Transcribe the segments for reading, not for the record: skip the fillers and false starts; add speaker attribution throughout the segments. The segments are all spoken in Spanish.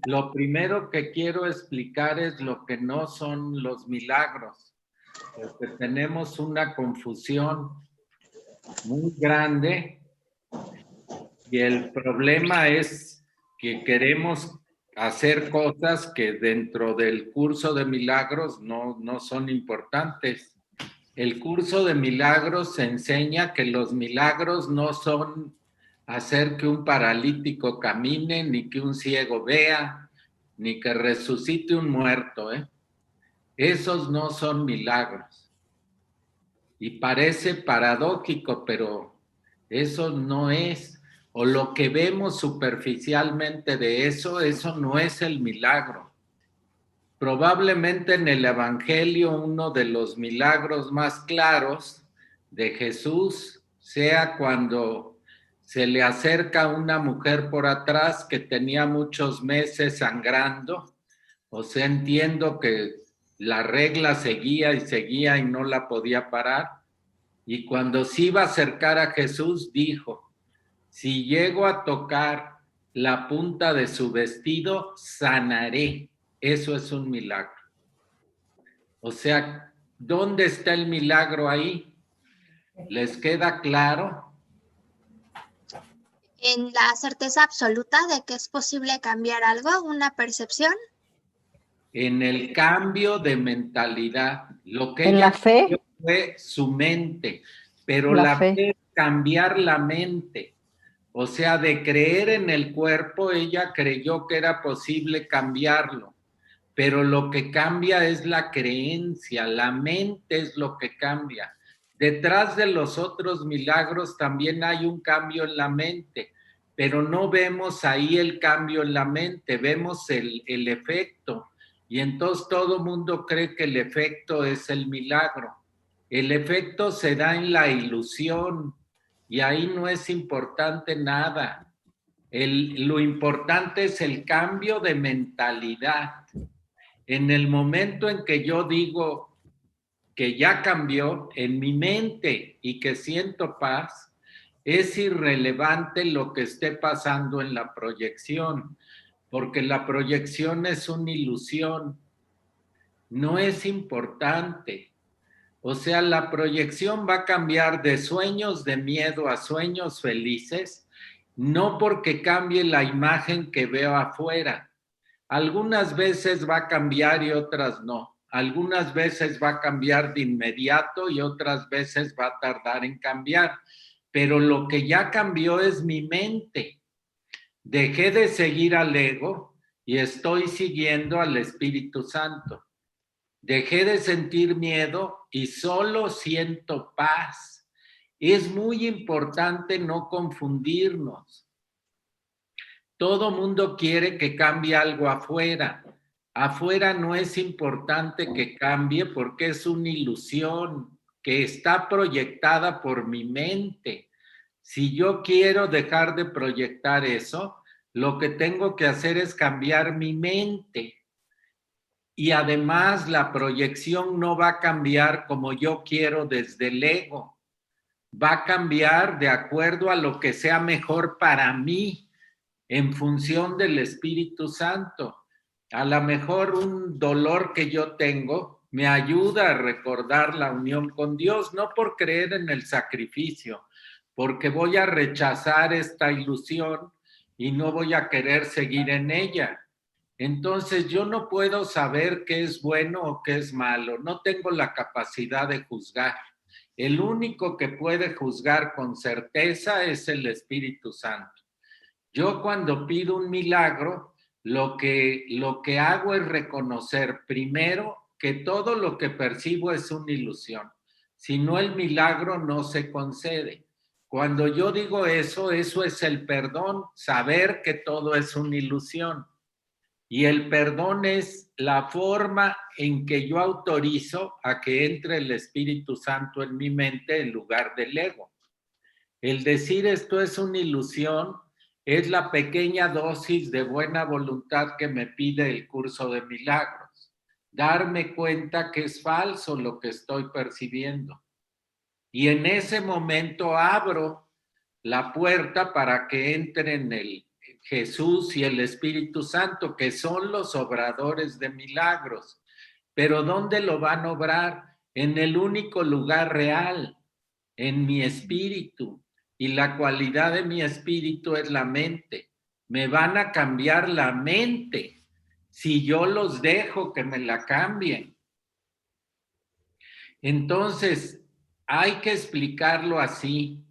Speaker 1: Lo primero que quiero explicar es lo que no son los milagros, porque tenemos una confusión muy grande y el problema es que queremos hacer cosas que dentro del curso de milagros no son importantes. El curso de milagros enseña que los milagros no son hacer que un paralítico camine, ni que un ciego vea, ni que resucite un muerto, ¿eh? Esos no son milagros. Y parece paradójico, pero eso no es. O lo que vemos superficialmente de eso no es el milagro. Probablemente en el Evangelio uno de los milagros más claros de Jesús sea cuando se le acerca una mujer por atrás que tenía muchos meses sangrando. O sea, entiendo que la regla seguía y no la podía parar. Y cuando se iba a acercar a Jesús, dijo: si llego a tocar la punta de su vestido, sanaré. Eso es un milagro. O sea, ¿dónde está el milagro ahí? ¿Les queda claro?
Speaker 2: En la certeza absoluta de que es posible cambiar algo, una percepción.
Speaker 1: En el cambio de mentalidad. Lo que
Speaker 3: en
Speaker 1: ella
Speaker 3: la fe,
Speaker 1: cambió fue su mente, pero
Speaker 3: la
Speaker 1: la
Speaker 3: fe.
Speaker 1: fe es cambiar la mente. O sea, de creer en el cuerpo, ella creyó que era posible cambiarlo, pero lo que cambia es la creencia, la mente es lo que cambia. Detrás de los otros milagros también hay un cambio en la mente, pero no vemos ahí el cambio en la mente, vemos el efecto. Y entonces todo mundo cree que el efecto es el milagro. El efecto se da en la ilusión y ahí no es importante nada. Lo importante es el cambio de mentalidad. En el momento en que yo digo que ya cambió en mi mente y que siento paz, es irrelevante lo que esté pasando en la proyección, porque la proyección es una ilusión, no es importante. O sea, la proyección va a cambiar de sueños de miedo a sueños felices, no porque cambie la imagen que veo afuera. Algunas veces va a cambiar y otras no. Algunas veces va a cambiar de inmediato y otras veces va a tardar en cambiar. Pero lo que ya cambió es mi mente. Dejé de seguir al ego y estoy siguiendo al Espíritu Santo. Dejé de sentir miedo y solo siento paz. Es muy importante no confundirnos. Todo mundo quiere que cambie algo afuera. Afuera no es importante que cambie porque es una ilusión que está proyectada por mi mente. Si yo quiero dejar de proyectar eso, lo que tengo que hacer es cambiar mi mente. Y además la proyección no va a cambiar como yo quiero desde el ego. Va a cambiar de acuerdo a lo que sea mejor para mí, en función del Espíritu Santo. A lo mejor un dolor que yo tengo me ayuda a recordar la unión con Dios, no por creer en el sacrificio, porque voy a rechazar esta ilusión y no voy a querer seguir en ella. Entonces yo no puedo saber qué es bueno o qué es malo, no tengo la capacidad de juzgar. El único que puede juzgar con certeza es el Espíritu Santo. Yo cuando pido un milagro, lo que hago es reconocer primero que todo lo que percibo es una ilusión. Si no, el milagro no se concede. Cuando yo digo eso es el perdón, saber que todo es una ilusión. Y el perdón es la forma en que yo autorizo a que entre el Espíritu Santo en mi mente en lugar del ego. El decir esto es una ilusión es la pequeña dosis de buena voluntad que me pide el curso de milagros. Darme cuenta que es falso lo que estoy percibiendo. Y en ese momento abro la puerta para que entre Jesús y el Espíritu Santo, que son los obradores de milagros. Pero ¿dónde lo van a obrar? En el único lugar real, en mi espíritu. Y la cualidad de mi espíritu es la mente. Me van a cambiar la mente si yo los dejo que me la cambien. Entonces, hay que explicarlo así.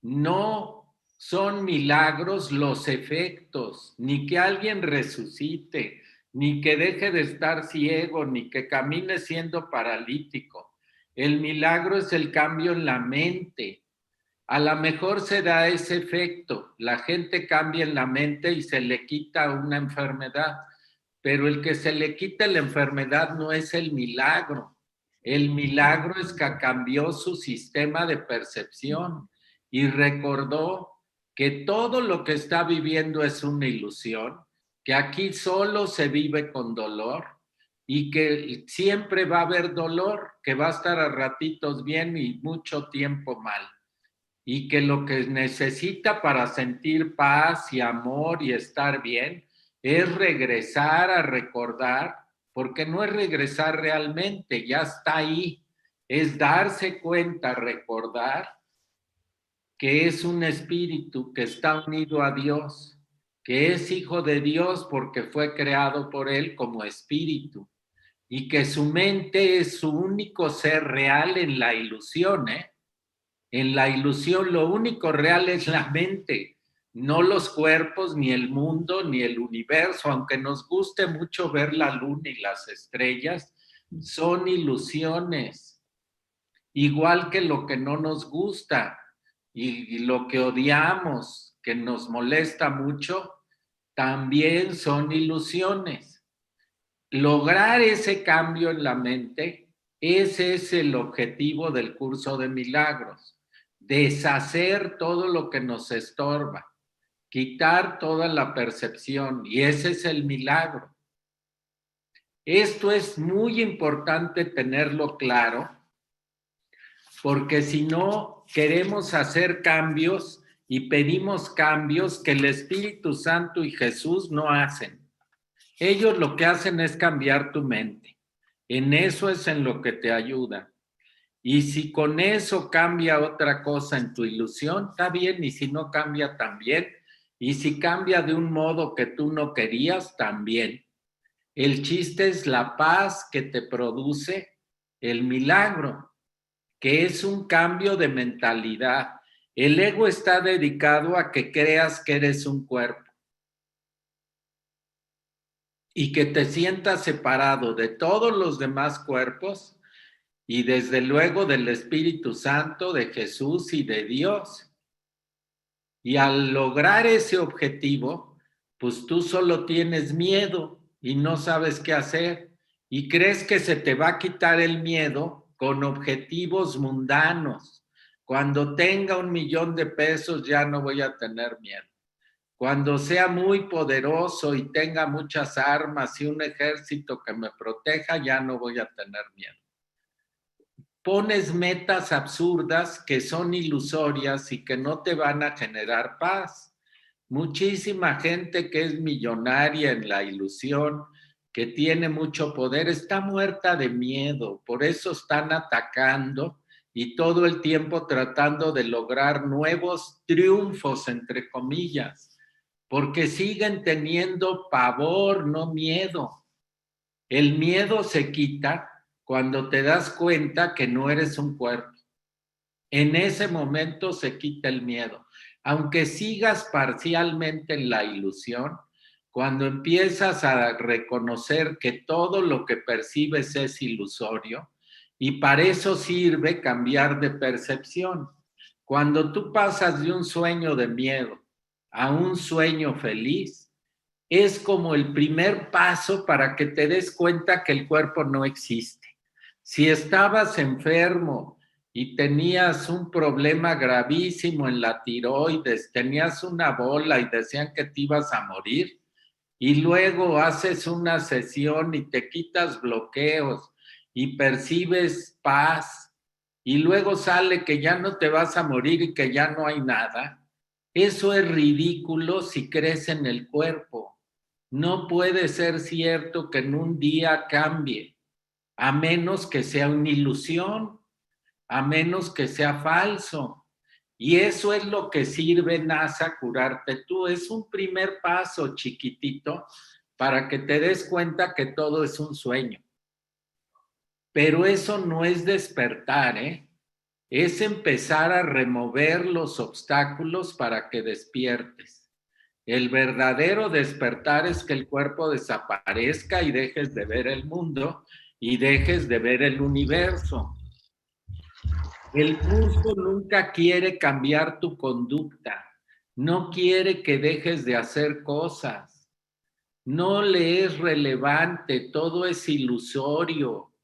Speaker 1: No son milagros los efectos, ni que alguien resucite, ni que deje de estar ciego, ni que camine siendo paralítico. El milagro es el cambio en la mente. A lo mejor se da ese efecto, la gente cambia en la mente y se le quita una enfermedad, pero el que se le quita la enfermedad no es el milagro. El milagro es que cambió su sistema de percepción y recordó que todo lo que está viviendo es una ilusión, que aquí solo se vive con dolor y que siempre va a haber dolor, que va a estar a ratitos bien y mucho tiempo mal. Y que lo que necesita para sentir paz y amor y estar bien es regresar a recordar, porque no es regresar realmente, ya está ahí, es darse cuenta, recordar que es un espíritu que está unido a Dios, que es hijo de Dios porque fue creado por Él como espíritu y que su mente es su único ser real en la ilusión, ¿eh? En la ilusión lo único real es la mente, no los cuerpos, ni el mundo, ni el universo, aunque nos guste mucho ver la luna y las estrellas, son ilusiones, igual que lo que no nos gusta y lo que odiamos, que nos molesta mucho, también son ilusiones. Lograr ese cambio en la mente, ese es el objetivo del curso de milagros. Deshacer todo lo que nos estorba, quitar toda la percepción, y ese es el milagro. Esto es muy importante tenerlo claro, porque si no queremos hacer cambios y pedimos cambios que el Espíritu Santo y Jesús no hacen. Ellos lo que hacen es cambiar tu mente. En eso es en lo que te ayuda. Y si con eso cambia otra cosa en tu ilusión, está bien, y si no cambia, también. Y si cambia de un modo que tú no querías, también. El chiste es la paz que te produce el milagro, que es un cambio de mentalidad. El ego está dedicado a que creas que eres un cuerpo y que te sientas separado de todos los demás cuerpos y desde luego del Espíritu Santo, de Jesús y de Dios. Y al lograr ese objetivo, pues tú solo tienes miedo y no sabes qué hacer y crees que se te va a quitar el miedo con objetivos mundanos. Cuando tenga 1,000,000 de pesos ya no voy a tener miedo. Cuando sea muy poderoso y tenga muchas armas y un ejército que me proteja, ya no voy a tener miedo. Pones metas absurdas que son ilusorias y que no te van a generar paz. Muchísima gente que es millonaria en la ilusión, que tiene mucho poder, está muerta de miedo, por eso están atacando y todo el tiempo tratando de lograr nuevos triunfos, entre comillas, porque siguen teniendo pavor, no miedo. El miedo se quita cuando te das cuenta que no eres un cuerpo. En ese momento se quita el miedo. Aunque sigas parcialmente en la ilusión, cuando empiezas a reconocer que todo lo que percibes es ilusorio, y para eso sirve cambiar de percepción. Cuando tú pasas de un sueño de miedo a un sueño feliz, es como el primer paso para que te des cuenta que el cuerpo no existe. Si estabas enfermo y tenías un problema gravísimo en la tiroides, tenías una bola y decían que te ibas a morir, y luego haces una sesión y te quitas bloqueos y percibes paz, y luego sale que ya no te vas a morir y que ya no hay nada, Eso es ridículo si crees en el cuerpo. No puede ser cierto que en un día cambie, a menos que sea una ilusión, a menos que sea falso. Y eso es lo que sirve NASA curarte tú. Es un primer paso chiquitito para que te des cuenta que todo es un sueño. Pero eso no es despertar, ¿eh? Es empezar a remover los obstáculos para que despiertes. El verdadero despertar es que el cuerpo desaparezca y dejes de ver el mundo y dejes de ver el universo. El curso nunca quiere cambiar tu conducta, no quiere que dejes de hacer cosas, no le es relevante, todo es ilusorio.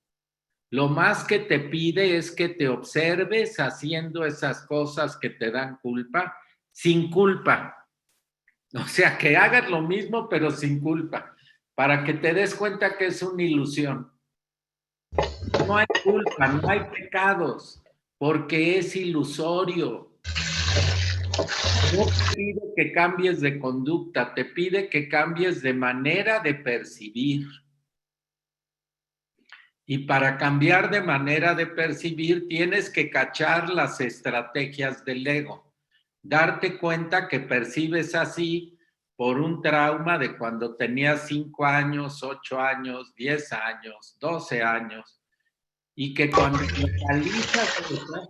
Speaker 1: Lo más que te pide es que te observes haciendo esas cosas que te dan culpa, sin culpa. O sea, que hagas lo mismo pero sin culpa, para que te des cuenta que es una ilusión. No hay culpa, no hay pecados, porque es ilusorio. No te pide que cambies de conducta, te pide que cambies de manera de percibir. Y para cambiar de manera de percibir, tienes que cachar las estrategias del ego. Darte cuenta que percibes así por un trauma de cuando tenías 5 años, 8 años, 10 años, 12 años. Y que cuando localizas eso,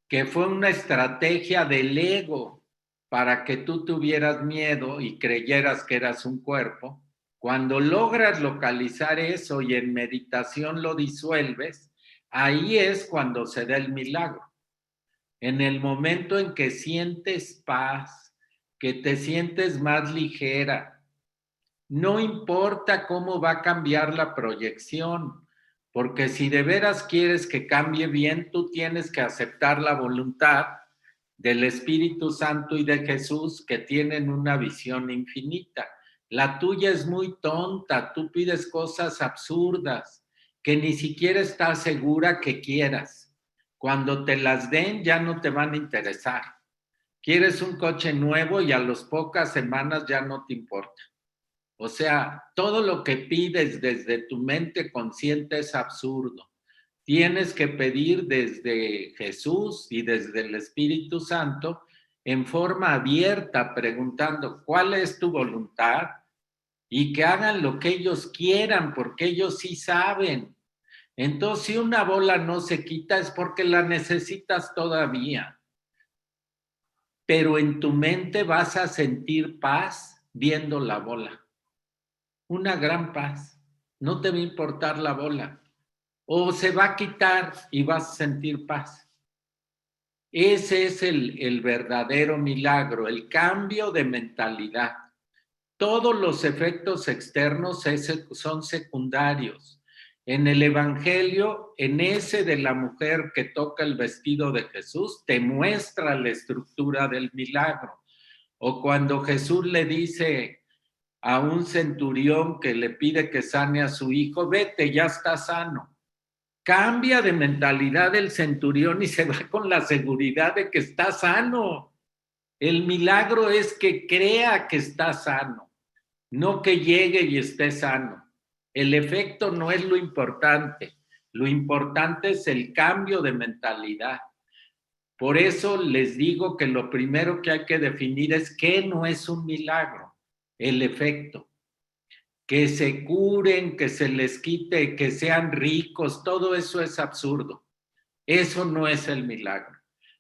Speaker 1: que fue una estrategia del ego para que tú tuvieras miedo y creyeras que eras un cuerpo, cuando logras localizar eso y en meditación lo disuelves, ahí es cuando se da el milagro. En el momento en que sientes paz, que te sientes más ligera, no importa cómo va a cambiar la proyección, porque si de veras quieres que cambie bien, tú tienes que aceptar la voluntad del Espíritu Santo y de Jesús, que tienen una visión infinita. La tuya es muy tonta, tú pides cosas absurdas que ni siquiera estás segura que quieras. Cuando te las den ya no te van a interesar. Quieres un coche nuevo y a las pocas semanas ya no te importa. O sea, todo lo que pides desde tu mente consciente es absurdo. Tienes que pedir desde Jesús y desde el Espíritu Santo en forma abierta, preguntando cuál es tu voluntad y que hagan lo que ellos quieran, porque ellos sí saben. Entonces, si una bola no se quita es porque la necesitas todavía. Pero en tu mente vas a sentir paz viendo la bola. Una gran paz. No te va a importar la bola. O se va a quitar y vas a sentir paz. Ese es el verdadero milagro, el cambio de mentalidad. Todos los efectos externos son secundarios. En el Evangelio, en ese de la mujer que toca el vestido de Jesús, te muestra la estructura del milagro. O cuando Jesús le dice a un centurión que le pide que sane a su hijo, vete, ya está sano. Cambia de mentalidad el centurión y se va con la seguridad de que está sano. El milagro es que crea que está sano, no que llegue y esté sano. El efecto no es lo importante es el cambio de mentalidad. Por eso les digo que lo primero que hay que definir es qué no es un milagro, el efecto. Que se curen, que se les quite, que sean ricos, todo eso es absurdo. Eso no es el milagro.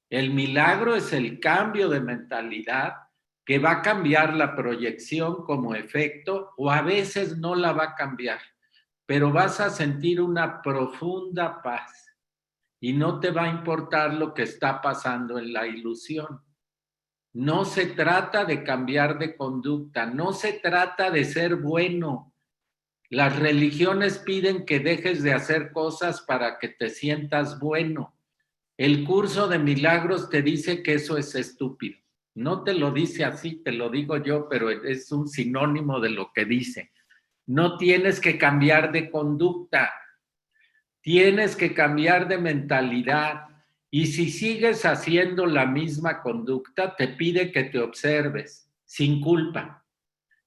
Speaker 1: El milagro es el cambio de mentalidad que va a cambiar la proyección como efecto, o a veces no la va a cambiar, pero vas a sentir una profunda paz y no te va a importar lo que está pasando en la ilusión. No se trata de cambiar de conducta, no se trata de ser bueno. Las religiones piden que dejes de hacer cosas para que te sientas bueno. El curso de milagros te dice que eso es estúpido. No te lo dice así, te lo digo yo, pero es un sinónimo de lo que dice. No tienes que cambiar de conducta, tienes que cambiar de mentalidad. Y si sigues haciendo la misma conducta, te pide que te observes sin culpa.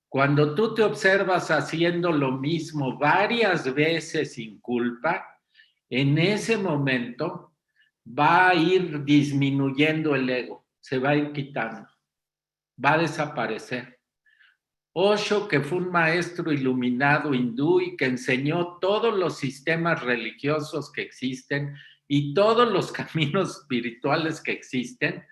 Speaker 1: Cuando tú te observas haciendo lo mismo varias veces sin culpa, en ese momento va a ir disminuyendo el ego, se va a ir quitando, va a desaparecer. Osho, que fue un maestro iluminado hindú y que enseñó todos los sistemas religiosos que existen y todos los caminos espirituales que existen,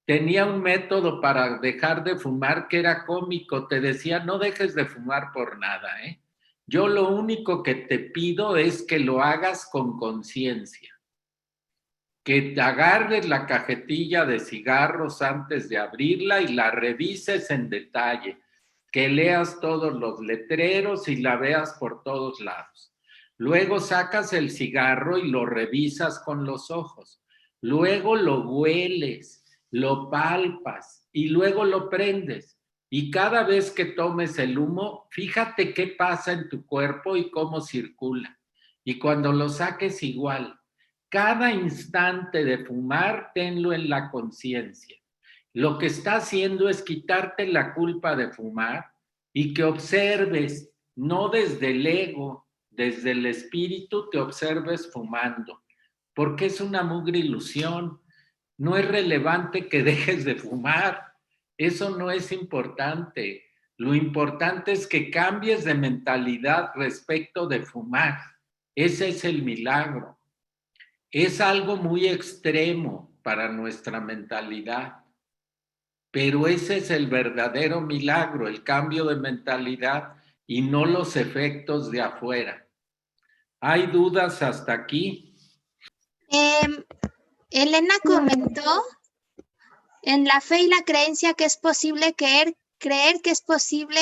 Speaker 1: tenía un método para dejar de fumar que era cómico. Te decía, no dejes de fumar por nada, ¿eh? Yo lo único que te pido es que lo hagas con conciencia, que te agarres la cajetilla de cigarros antes de abrirla y la revises en detalle, que leas todos los letreros y la veas por todos lados. Luego sacas el cigarro y lo revisas con los ojos. Luego lo hueles, lo palpas y luego lo prendes. Y cada vez que tomes el humo, fíjate qué pasa en tu cuerpo y cómo circula. Y cuando lo saques igual, cada instante de fumar, tenlo en la conciencia. Lo que está haciendo es quitarte la culpa de fumar y que observes, no desde el ego, desde el espíritu, te observes fumando, porque es una mugre ilusión. No es relevante que dejes de fumar, eso no es importante. Lo importante es que cambies de mentalidad respecto de fumar. Ese es el milagro. Es algo muy extremo para nuestra mentalidad, pero ese es el verdadero milagro, el cambio de mentalidad y no los efectos de afuera. ¿Hay dudas hasta aquí?
Speaker 2: Elena comentó en la fe y la creencia que es posible creer que es posible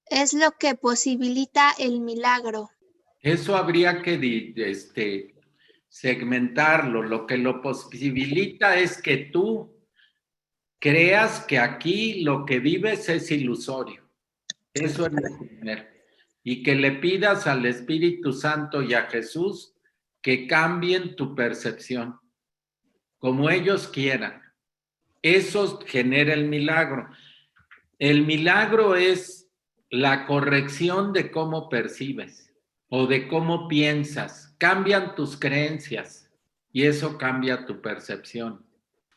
Speaker 2: es lo que posibilita el milagro.
Speaker 1: Eso habría que segmentarlo. Lo que lo posibilita es que tú creas que aquí lo que vives es ilusorio. Eso es lo primero. Y que le pidas al Espíritu Santo y a Jesús que cambien tu percepción, como ellos quieran. Eso genera el milagro. El milagro es la corrección de cómo percibes o de cómo piensas. Cambian tus creencias y eso cambia tu percepción.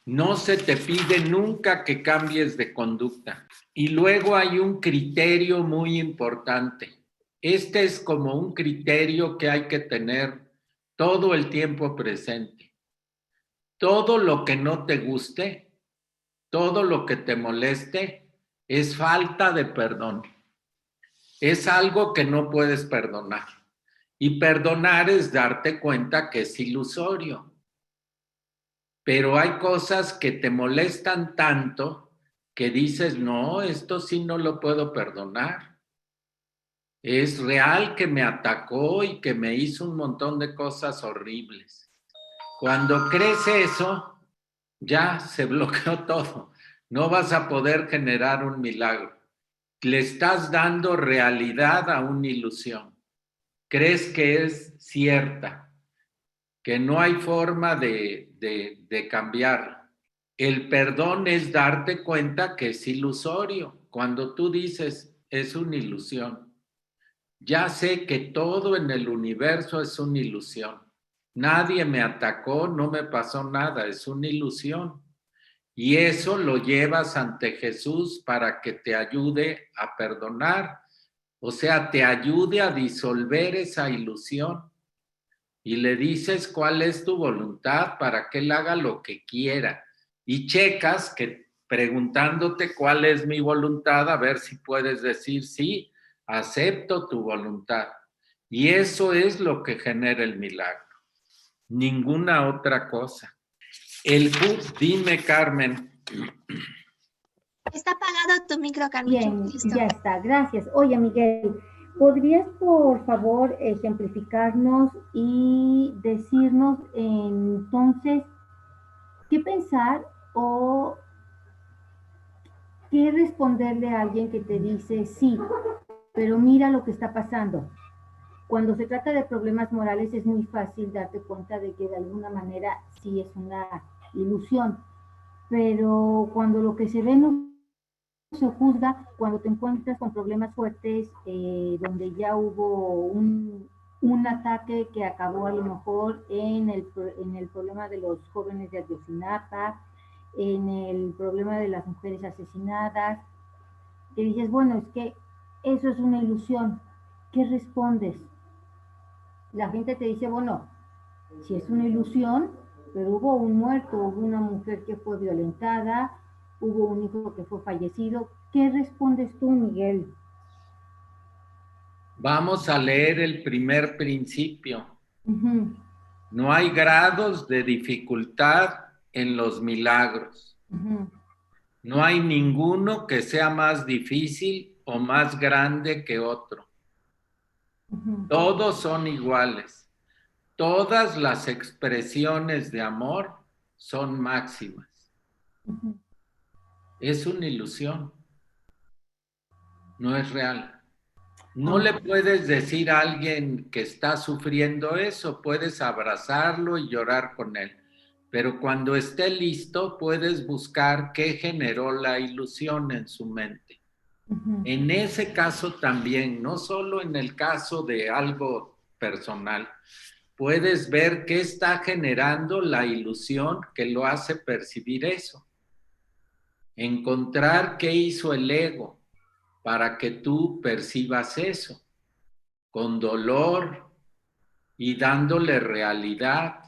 Speaker 1: No se te pide nunca que cambies de conducta. Y luego hay un criterio muy importante. Este es como un criterio que hay que tener todo el tiempo presente. Todo lo que no te guste, todo lo que te moleste, es falta de perdón. Es algo que no puedes perdonar. Y perdonar es darte cuenta que es ilusorio. Pero hay cosas que te molestan tanto que dices, no, esto sí no lo puedo perdonar. Es real que me atacó y que me hizo un montón de cosas horribles. Cuando crees eso, ya se bloqueó todo. No vas a poder generar un milagro. Le estás dando realidad a una ilusión. Crees que es cierta, que no hay forma de cambiarla. El perdón es darte cuenta que es ilusorio. Cuando tú dices, es una ilusión. Ya sé que todo en el universo es una ilusión. Nadie me atacó, no me pasó nada, es una ilusión. Y eso lo llevas ante Jesús para que te ayude a perdonar, o sea, te ayude a disolver esa ilusión. Y le dices cuál es tu voluntad para que él haga lo que quiera. Y checas que preguntándote cuál es mi voluntad, a ver si puedes decir sí, acepto tu voluntad. Y eso es lo que genera el milagro. Ninguna otra cosa. Dime, Carmen.
Speaker 2: Está apagado tu micro, Carmen.
Speaker 3: Bien,
Speaker 2: Listo.
Speaker 3: ya está, gracias. Oye, Miguel, ¿podrías por favor ejemplificarnos y decirnos entonces qué pensar o qué responderle a alguien que te dice sí, pero mira lo que está pasando? Cuando se trata de problemas morales es muy fácil darte cuenta de que de alguna manera sí es una ilusión, pero cuando lo que se ve no se juzga, cuando te encuentras con problemas fuertes, donde ya hubo un ataque que acabó a lo mejor en el problema de los jóvenes de Ayotzinapa, en el problema de las mujeres asesinadas, que dices, bueno, es que eso es una ilusión. ¿Qué respondes? La gente te dice, bueno, si es una ilusión, pero hubo un muerto, hubo una mujer que fue violentada, hubo un hijo que fue fallecido. ¿Qué respondes tú, Miguel?
Speaker 1: Vamos a leer el primer principio.
Speaker 3: Uh-huh.
Speaker 1: No hay grados de dificultad en los milagros.
Speaker 3: Uh-huh.
Speaker 1: No hay ninguno que sea más difícil o más grande que otro.
Speaker 3: Uh-huh.
Speaker 1: Todos son iguales. Todas las expresiones de amor son máximas.
Speaker 3: Uh-huh.
Speaker 1: Es una ilusión. No es real. No le puedes decir a alguien que está sufriendo eso, puedes abrazarlo y llorar con él, pero cuando esté listo puedes buscar qué generó la ilusión en su mente.
Speaker 3: Uh-huh.
Speaker 1: En ese caso también, no solo en el caso de algo personal, puedes ver qué está generando la ilusión que lo hace percibir eso. Encontrar qué hizo el ego para que tú percibas eso, con dolor y dándole realidad.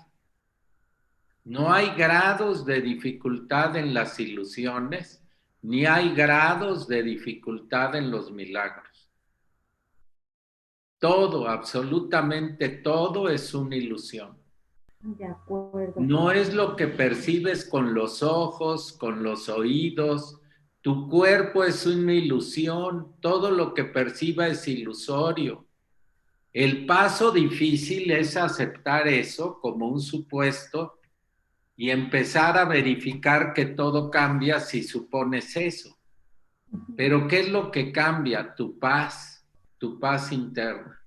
Speaker 1: No hay grados de dificultad en las ilusiones, ni hay grados de dificultad en los milagros. Todo, absolutamente todo es una ilusión.
Speaker 3: De acuerdo.
Speaker 1: No es lo que percibes con los ojos, con los oídos. Tu cuerpo es una ilusión, todo lo que perciba es ilusorio. El paso difícil es aceptar eso como un supuesto y empezar a verificar que todo cambia si supones eso. Pero ¿qué es lo que cambia? Tu paz interna,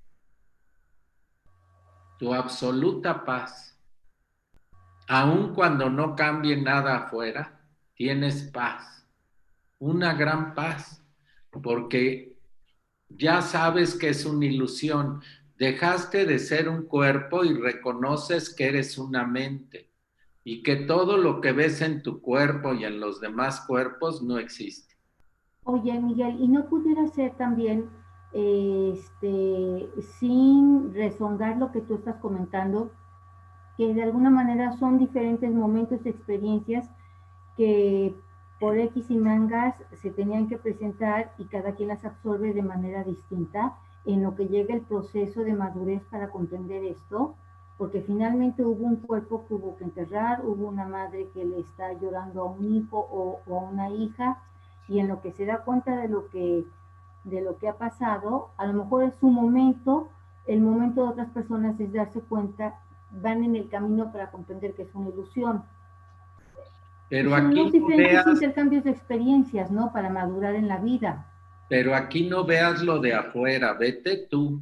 Speaker 1: tu absoluta paz. Aun cuando no cambie nada afuera, tienes paz, una gran paz, porque ya sabes que es una ilusión. Dejaste de ser un cuerpo y reconoces que eres una mente y que todo lo que ves en tu cuerpo y en los demás cuerpos no existe.
Speaker 3: Oye, Miguel, ¿y no pudiera ser también, sin rezongar lo que tú estás comentando, que de alguna manera son diferentes momentos, experiencias que por X y mangas se tenían que presentar y cada quien las absorbe de manera distinta en lo que llega el proceso de madurez para comprender esto? Porque finalmente hubo un cuerpo que hubo que enterrar, hubo una madre que le está llorando a un hijo o a una hija, y en lo que se da cuenta de lo que ha pasado, a lo mejor es su momento, el momento de otras personas es darse cuenta, van en el camino para comprender que es una ilusión.
Speaker 1: Pero
Speaker 3: son
Speaker 1: aquí
Speaker 3: los
Speaker 1: no
Speaker 3: diferentes
Speaker 1: veas,
Speaker 3: intercambios de experiencias, ¿no? Para madurar en la vida.
Speaker 1: pero aquí no veas lo de afuera, vete tú.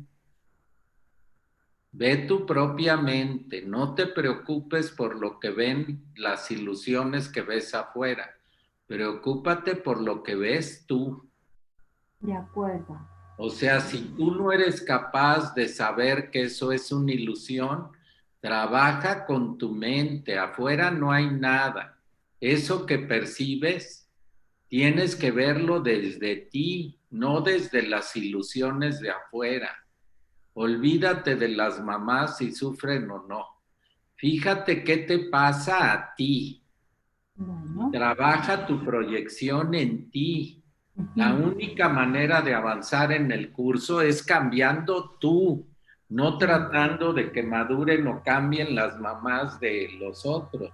Speaker 1: Ve tu propia mente, no te preocupes por lo que ven las ilusiones que ves afuera, preocúpate por lo que ves tú.
Speaker 3: De acuerdo.
Speaker 1: O sea, si tú no eres capaz de saber que eso es una ilusión, trabaja con tu mente, afuera no hay nada. Eso que percibes, tienes que verlo desde ti, no desde las ilusiones de afuera. Olvídate de las mamás si sufren o no. Fíjate qué te pasa a ti.
Speaker 3: Bueno.
Speaker 1: Trabaja tu proyección en ti. La única manera de avanzar en el curso es cambiando tú, no tratando de que maduren o cambien las mamás de los otros.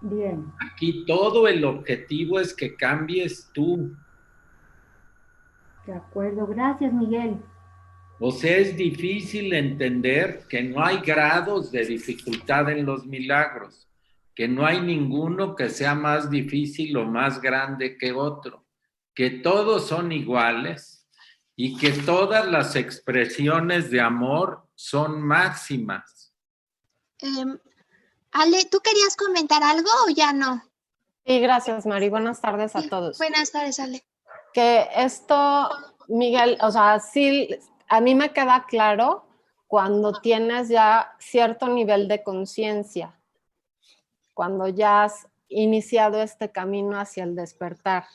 Speaker 3: Bien.
Speaker 1: Aquí todo el objetivo es que cambies tú.
Speaker 3: De acuerdo. Gracias, Miguel.
Speaker 1: O sea, es difícil entender que no hay grados de dificultad en los milagros, que no hay ninguno que sea más difícil o más grande que otro, que todos son iguales y que todas las expresiones de amor son máximas.
Speaker 2: Ale, ¿tú querías comentar algo o ya no?
Speaker 4: Sí, gracias, Mari. Buenas tardes a
Speaker 2: Sí,
Speaker 4: todos.
Speaker 2: buenas tardes, Ale.
Speaker 4: Que esto, Miguel, o sea, sí, a mí me queda claro cuando tienes ya cierto nivel de conciencia, cuando ya has iniciado este camino hacia el despertar,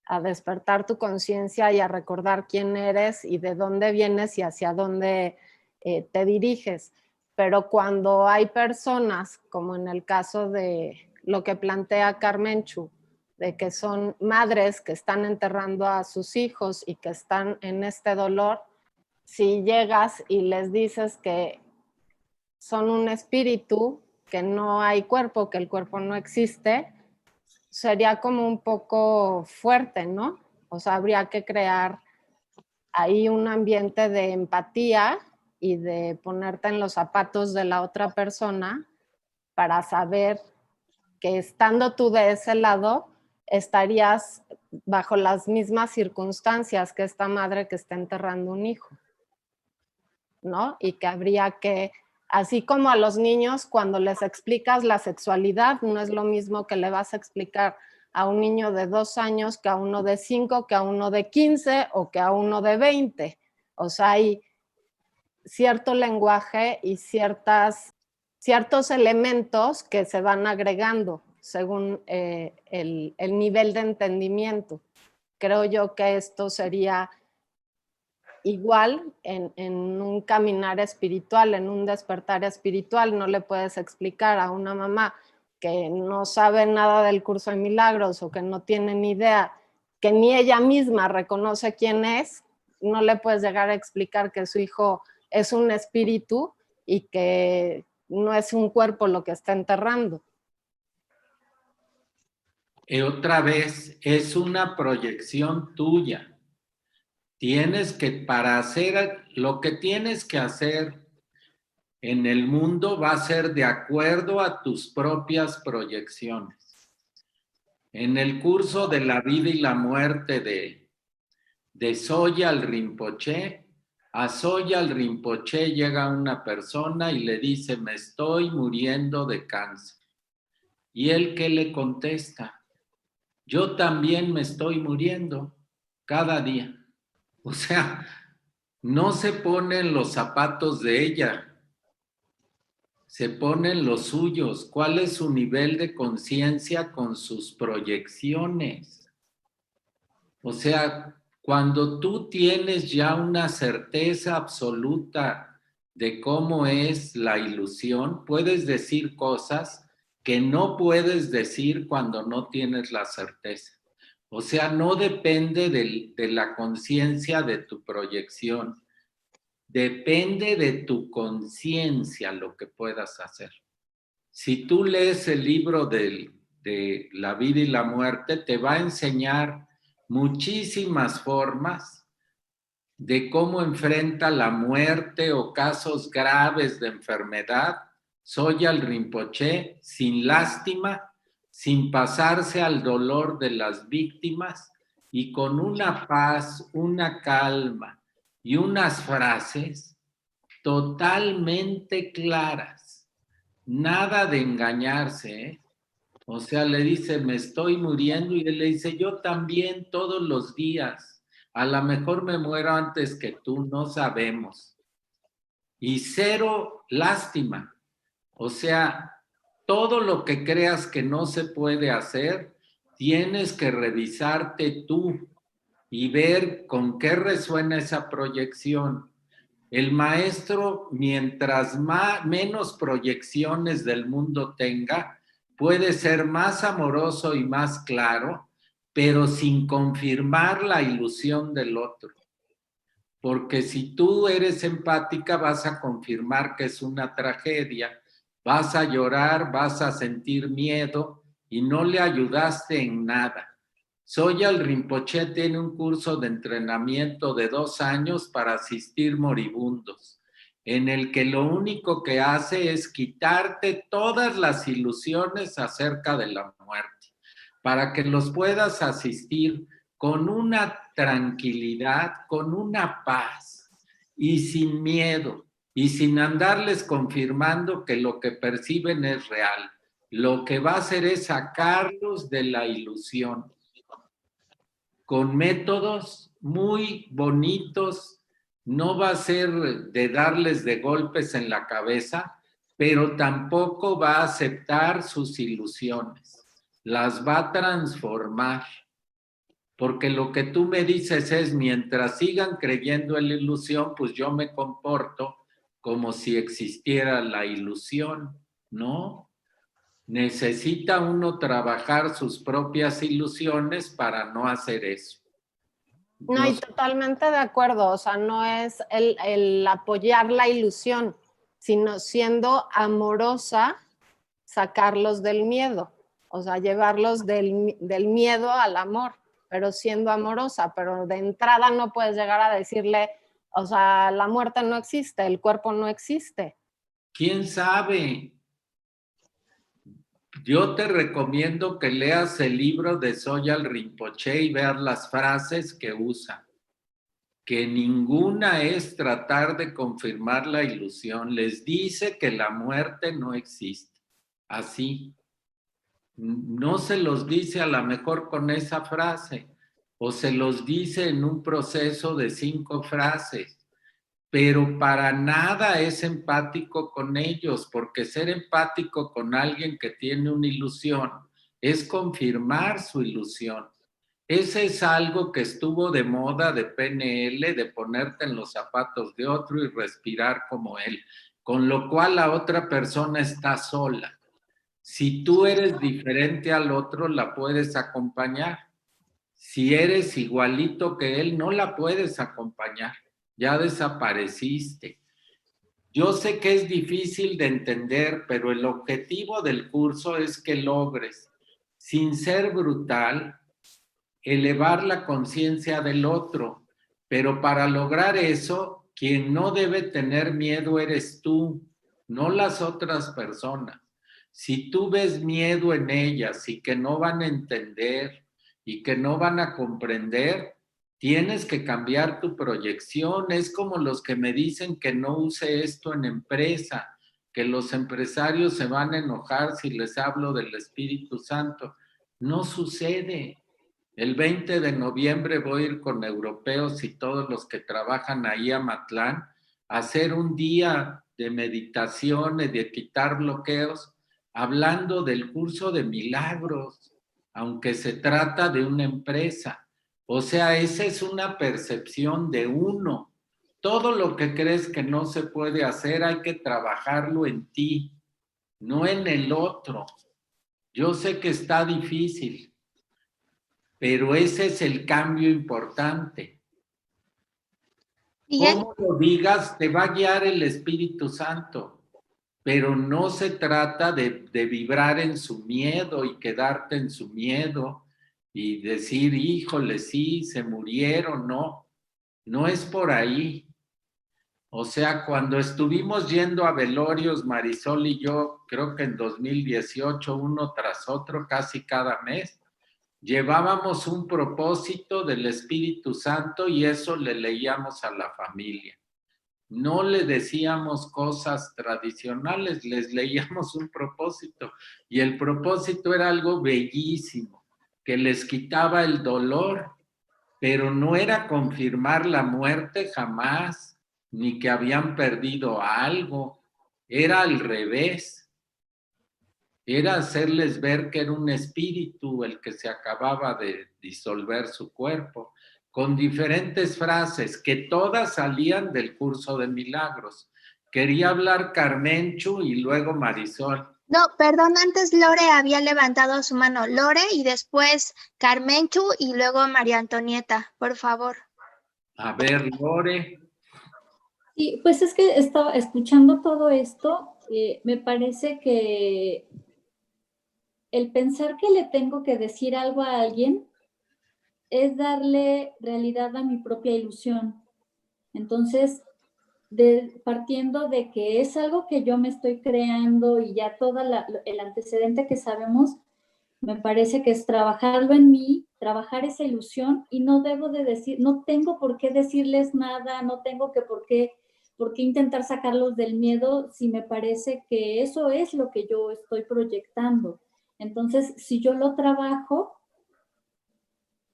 Speaker 4: a despertar tu conciencia y a recordar quién eres y de dónde vienes y hacia dónde te diriges. Pero cuando hay personas, como en el caso de lo que plantea Carmenchu, de que son madres que están enterrando a sus hijos y que están en este dolor, si llegas y les dices que son un espíritu, que no hay cuerpo, que el cuerpo no existe, sería como un poco fuerte, ¿no? O sea, habría que crear ahí un ambiente de empatía y de ponerte en los zapatos de la otra persona para saber que estando tú de ese lado, estarías bajo las mismas circunstancias que esta madre que está enterrando un hijo, ¿no? Y que habría que, así como a los niños, cuando les explicas la sexualidad, no es lo mismo que le vas a explicar a un niño de 2 años que a uno de 5, que a uno de 15 o que a uno de 20. O sea, hay cierto lenguaje y ciertos elementos que se van agregando según el nivel de entendimiento. Creo yo que esto sería igual en un caminar espiritual, en un despertar espiritual. No le puedes explicar a una mamá que no sabe nada del curso de milagros o que no tiene ni idea, que ni ella misma reconoce quién es, no le puedes llegar a explicar que su hijo es un espíritu y que no es un cuerpo lo que está enterrando.
Speaker 1: Otra vez, es una proyección tuya. Tienes que, para hacer lo que tienes que hacer en el mundo, va a ser de acuerdo a tus propias proyecciones. En el curso de la vida y la muerte de Sogyal Rinpoche, a Sogyal Rinpoche llega una persona y le dice, me estoy muriendo de cáncer. ¿Y él qué le contesta? Yo también me estoy muriendo cada día. O sea, no se ponen los zapatos de ella, se ponen los suyos. ¿Cuál es su nivel de conciencia con sus proyecciones? O sea, cuando tú tienes ya una certeza absoluta de cómo es la ilusión, puedes decir cosas que no puedes decir cuando no tienes la certeza. O sea, no depende de la conciencia de tu proyección, depende de tu conciencia lo que puedas hacer. Si tú lees el libro de la vida y la muerte, te va a enseñar muchísimas formas de cómo enfrenta la muerte o casos graves de enfermedad Sogyal Rinpoche sin lástima, sin pasarse al dolor de las víctimas y con una paz, una calma y unas frases totalmente claras. Nada de engañarse, ¿eh? O sea, le dice, me estoy muriendo, y él le dice, yo también todos los días. A lo mejor me muero antes que tú, no sabemos. Y cero lástima. O sea, todo lo que creas que no se puede hacer, tienes que revisarte tú y ver con qué resuena esa proyección. El maestro, mientras menos proyecciones del mundo tenga, puede ser más amoroso y más claro, pero sin confirmar la ilusión del otro. Porque si tú eres empática, vas a confirmar que es una tragedia, vas a llorar, vas a sentir miedo y no le ayudaste en nada. Sogyal Rinpoche tiene un curso de entrenamiento de 2 años para asistir moribundos, en el que lo único que hace es quitarte todas las ilusiones acerca de la muerte, para que los puedas asistir con una tranquilidad, con una paz y sin miedo y sin andarles confirmando que lo que perciben es real. Lo que va a hacer es sacarlos de la ilusión con métodos muy bonitos. No va a ser de darles de golpes en la cabeza, pero tampoco va a aceptar sus ilusiones. Las va a transformar. Porque lo que tú me dices es, mientras sigan creyendo en la ilusión, pues yo me comporto como si existiera la ilusión, ¿no? Necesita uno trabajar sus propias ilusiones para no hacer eso.
Speaker 4: No, y totalmente de acuerdo, o sea, no es el apoyar la ilusión, sino siendo amorosa, sacarlos del miedo, o sea, llevarlos del miedo al amor, pero siendo amorosa, pero de entrada no puedes llegar a decirle, o sea, la muerte no existe, el cuerpo no existe.
Speaker 1: ¿Quién sabe? Yo te recomiendo que leas el libro de Sogyal Rinpoche y veas las frases que usa, que ninguna es tratar de confirmar la ilusión. Les dice que la muerte no existe. Así. No se los dice a lo mejor con esa frase, o se los dice en un proceso de 5 frases, pero para nada es empático con ellos, porque ser empático con alguien que tiene una ilusión es confirmar su ilusión. Ese es algo que estuvo de moda de PNL, de ponerte en los zapatos de otro y respirar como él, con lo cual la otra persona está sola. Si tú eres diferente al otro, la puedes acompañar. Si eres igualito que él, no la puedes acompañar. Ya desapareciste. Yo sé que es difícil de entender, pero el objetivo del curso es que logres, sin ser brutal, elevar la conciencia del otro. Pero para lograr eso, quien no debe tener miedo eres tú, no las otras personas. Si tú ves miedo en ellas y que no van a entender y que no van a comprender, tienes que cambiar tu proyección. Es como los que me dicen que no use esto en empresa, que los empresarios se van a enojar si les hablo del Espíritu Santo. No sucede. El 20 de noviembre voy a ir con europeos y todos los que trabajan ahí a Matlán a hacer un día de meditación y de quitar bloqueos, hablando del curso de milagros, aunque se trata de una empresa. O sea, esa es una percepción de uno. Todo lo que crees que no se puede hacer hay que trabajarlo en ti, no en el otro. Yo sé que está difícil, pero ese es el cambio importante.
Speaker 2: Miguel,
Speaker 1: Como lo digas, te va a guiar el Espíritu Santo, pero no se trata de vibrar en su miedo y quedarte en su miedo y decir, híjole, sí, se murieron, no, no es por ahí. O sea, cuando estuvimos yendo a velorios, Marisol y yo, creo que en 2018, uno tras otro, casi cada mes, llevábamos un propósito del Espíritu Santo y eso le leíamos a la familia. No le decíamos cosas tradicionales, les leíamos un propósito y el propósito era algo bellísimo, que les quitaba el dolor, pero no era confirmar la muerte jamás, ni que habían perdido algo, era al revés. Era hacerles ver que era un espíritu el que se acababa de disolver su cuerpo, con diferentes frases que todas salían del curso de milagros. Quería hablar Carmenchu y luego Marisol.
Speaker 2: no, perdón, antes Lore había levantado su mano. Lore y después Carmenchu y luego María Antonieta, por favor.
Speaker 1: A ver, Lore.
Speaker 5: Sí, pues es que estaba escuchando todo esto, me parece que el pensar que le tengo que decir algo a alguien es darle realidad a mi propia ilusión. Entonces, partiendo de que es algo que yo me estoy creando y ya todo el antecedente que sabemos, me parece que es trabajarlo en mí, trabajar esa ilusión y no debo de decir, no tengo por qué decirles nada, no tengo que por qué intentar sacarlos del miedo si me parece que eso es lo que yo estoy proyectando. Entonces, si yo lo trabajo,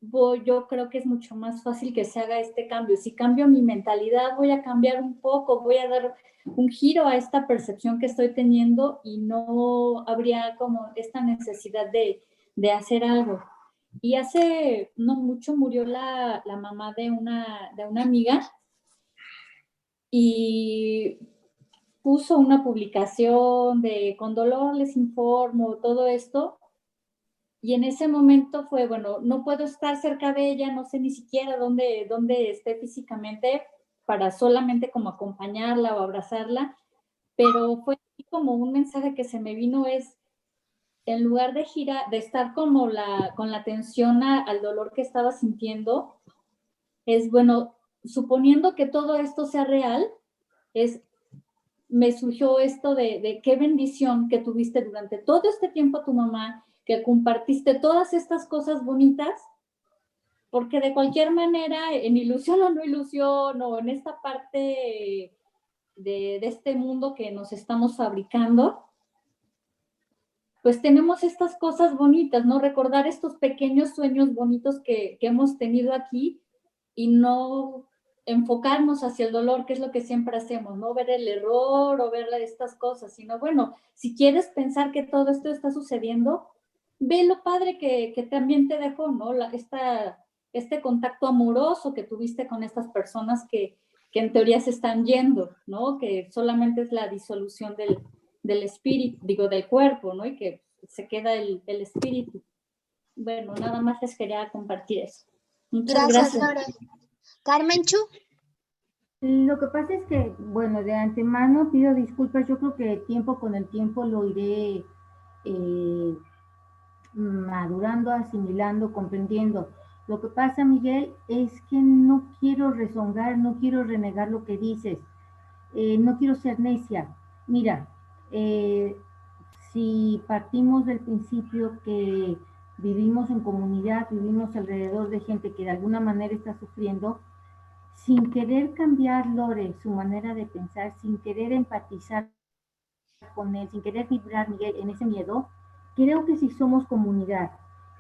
Speaker 5: yo creo que es mucho más fácil que se haga este cambio. Si cambio mi mentalidad, voy a cambiar un poco, voy a dar un giro a esta percepción que estoy teniendo y no habría como esta necesidad de hacer algo. Y hace no mucho murió la mamá de una amiga y puso una publicación de con dolor les informo, todo esto. Y en ese momento fue, bueno, no puedo estar cerca de ella, no sé ni siquiera dónde esté físicamente para solamente como acompañarla o abrazarla, pero fue como un mensaje que se me vino es, en lugar de girar, de estar como con la atención al dolor que estaba sintiendo, es, bueno, suponiendo que todo esto sea real, me surgió esto de qué bendición que tuviste durante todo este tiempo tu mamá, que compartiste todas estas cosas bonitas, porque de cualquier manera, en ilusión o no ilusión, o en esta parte de este mundo que nos estamos fabricando, pues tenemos estas cosas bonitas, ¿no? Recordar estos pequeños sueños bonitos que hemos tenido aquí y no enfocarnos hacia el dolor, que es lo que siempre hacemos, no ver el error o ver estas cosas, sino bueno, si quieres pensar que todo esto está sucediendo, ve lo padre que también te dejó, ¿no? Este contacto amoroso que tuviste con estas personas que en teoría se están yendo, ¿no? Que solamente es la disolución del espíritu, digo, del cuerpo, ¿no? Y que se queda el espíritu. Bueno, nada más les quería compartir eso. Muchas gracias.
Speaker 2: Lore. Carmenchu.
Speaker 3: Lo que pasa es que, bueno, de antemano pido disculpas, yo creo que con el tiempo lo iré madurando, asimilando, comprendiendo. Lo que pasa, Miguel, es que no quiero rezongar, no quiero renegar lo que dices, no quiero ser necia. Mira, si partimos del principio que vivimos en comunidad, vivimos alrededor de gente que de alguna manera está sufriendo, sin querer cambiar, Lore, su manera de pensar, sin querer empatizar con él, sin querer vibrar, Miguel, en ese miedo, creo que si somos comunidad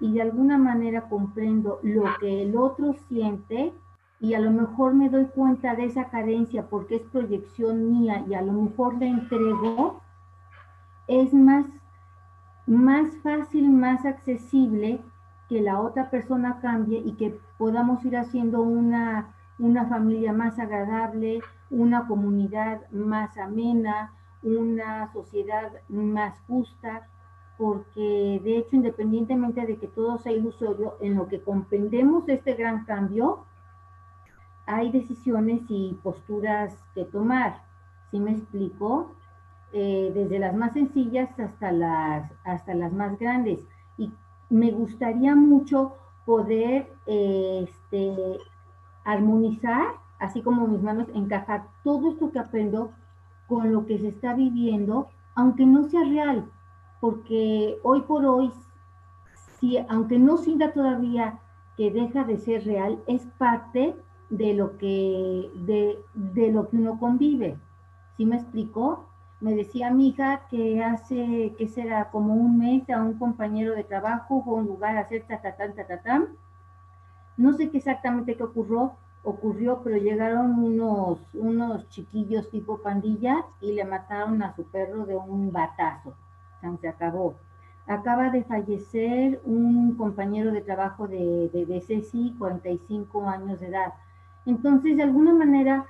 Speaker 3: y de alguna manera comprendo lo que el otro siente y a lo mejor me doy cuenta de esa carencia porque es proyección mía y a lo mejor le entrego, es más fácil, más accesible que la otra persona cambie y que podamos ir haciendo una familia más agradable, una comunidad más amena, una sociedad más justa, porque de hecho, independientemente de que todo sea ilusorio, en lo que comprendemos este gran cambio, hay decisiones y posturas que tomar. ¿Sí me explico? Desde las más sencillas hasta las más grandes. Y me gustaría mucho poder armonizar, así como mis manos, encajar todo esto que aprendo con lo que se está viviendo, aunque no sea real, porque hoy por hoy, aunque no sienta todavía que deja de ser real, es parte de lo que uno convive. ¿Sí me explicó? Me decía mi hija que hace, que será como un mes, a un compañero de trabajo fue a un lugar a hacer tatatán. No sé qué exactamente qué ocurrió, pero llegaron unos chiquillos tipo pandilla y le mataron a su perro de un batazo. O sea, se acabó. Acaba de fallecer un compañero de trabajo de Ceci, 45 años de edad. Entonces, de alguna manera,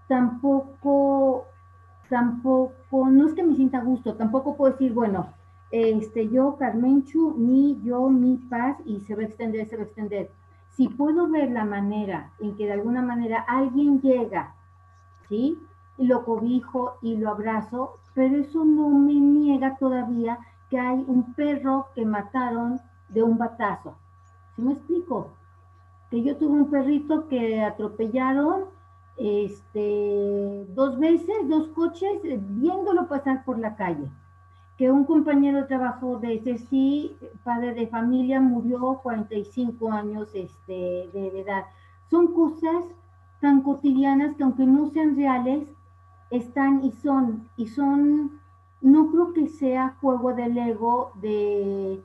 Speaker 3: tampoco, no es que me sienta a gusto, tampoco puedo decir, bueno, yo, Carmenchu, mi paz, y se va a extender. Si puedo ver la manera en que de alguna manera alguien llega, ¿sí? Y lo cobijo y lo abrazo, pero eso no me niega todavía que hay un perro que mataron de un batazo. ¿Sí me explico? Que yo tuve un perrito que atropellaron 2 veces, 2 coches, viéndolo pasar por la calle. que un compañero de trabajo de ese sí, padre de familia, murió 45 años de edad. Son cosas tan cotidianas que aunque no sean reales, están y son, no creo que sea juego del ego de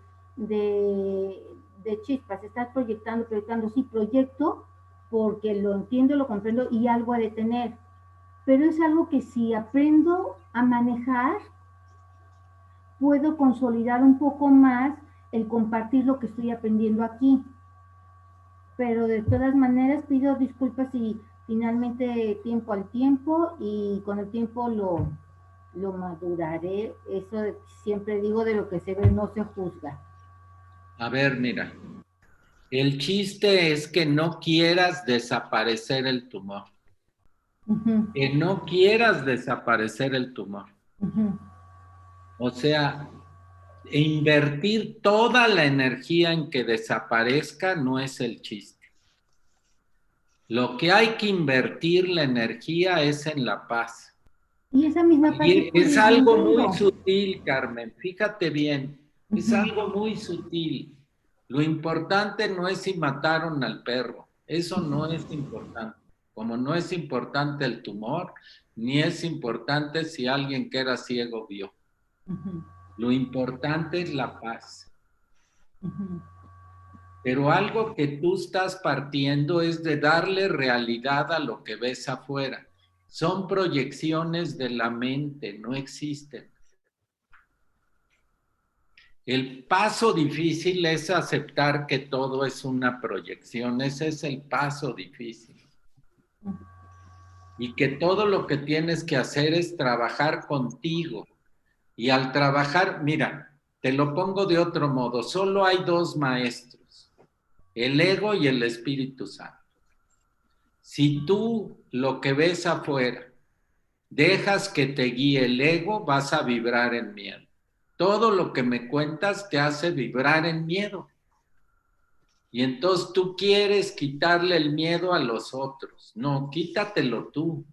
Speaker 3: chispas, estás proyectando, sí proyecto porque lo entiendo, lo comprendo y algo ha de tener, pero es algo que si aprendo a manejar, puedo consolidar un poco más el compartir lo que estoy aprendiendo aquí. Pero de todas maneras pido disculpas si finalmente tiempo al tiempo y con el tiempo lo maduraré. Eso siempre digo, de lo que se ve no se juzga.
Speaker 1: A ver, mira, el chiste es que no quieras desaparecer el tumor. Que no quieras desaparecer el tumor. O sea, invertir toda la energía en que desaparezca no es el chiste. Lo que hay que invertir la energía es en la paz.
Speaker 3: Y esa misma paz
Speaker 1: es algo muy sutil, Carmen, fíjate bien, es algo muy sutil. Lo importante no es si mataron al perro, eso no es importante. Como no es importante el tumor, ni es importante si alguien que era ciego vio. Lo importante es la paz. Pero algo que tú estás partiendo es de darle realidad a lo que ves afuera. Son proyecciones de la mente, no existen. El paso difícil es aceptar que todo es una proyección, ese es el paso difícil. Y que todo lo que tienes que hacer es trabajar contigo. Y al trabajar, mira, te lo pongo de otro modo, solo hay dos maestros, el ego y el Espíritu Santo. Si tú lo que ves afuera dejas que te guíe el ego, vas a vibrar en miedo. Todo lo que me cuentas te hace vibrar en miedo. Y entonces tú quieres quitarle el miedo a los otros. No, quítatelo tú.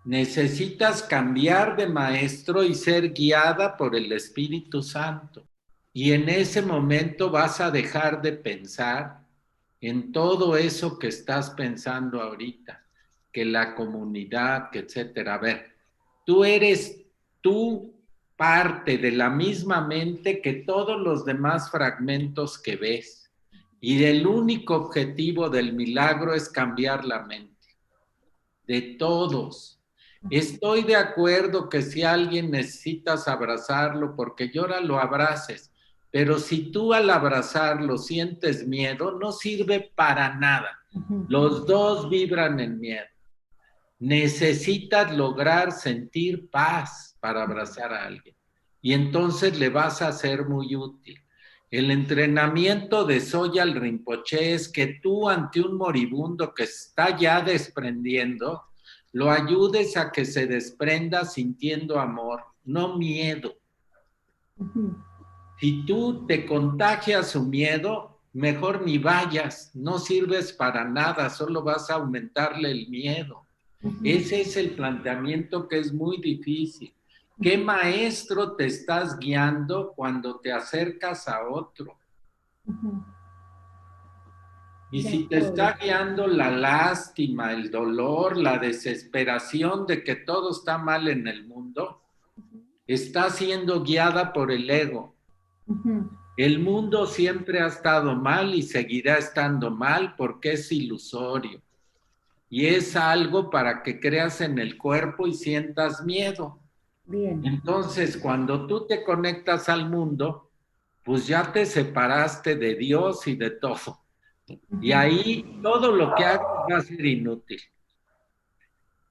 Speaker 1: Necesitas cambiar de maestro y ser guiada por el Espíritu Santo. Y en ese momento vas a dejar de pensar en todo eso que estás pensando ahorita, que la comunidad, que etcétera. A ver, tú eres parte de la misma mente que todos los demás fragmentos que ves. Y el único objetivo del milagro es cambiar la mente. De todos. Estoy de acuerdo que si alguien necesitas abrazarlo porque llora, lo abraces. Pero si tú al abrazarlo sientes miedo, no sirve para nada. Los dos vibran en miedo. Necesitas lograr sentir paz para abrazar a alguien. Y entonces le vas a ser muy útil. El entrenamiento de Sogyal Rinpoche es que tú ante un moribundo que está ya desprendiendo, lo ayudes a que se desprenda sintiendo amor, no miedo. Si tú te contagias su miedo, mejor ni vayas, no sirves para nada, solo vas a aumentarle el miedo. Ese es el planteamiento que es muy difícil. ¿Qué maestro te estás guiando cuando te acercas a otro? Y si te está guiando la lástima, el dolor, la desesperación de que todo está mal en el mundo, está siendo guiada por el ego. El mundo siempre ha estado mal y seguirá estando mal porque es ilusorio. Y es algo para que creas en el cuerpo y sientas miedo. Bien. Entonces, cuando tú te conectas al mundo, pues ya te separaste de Dios y de todo. Y ahí todo lo que hagas va a ser inútil.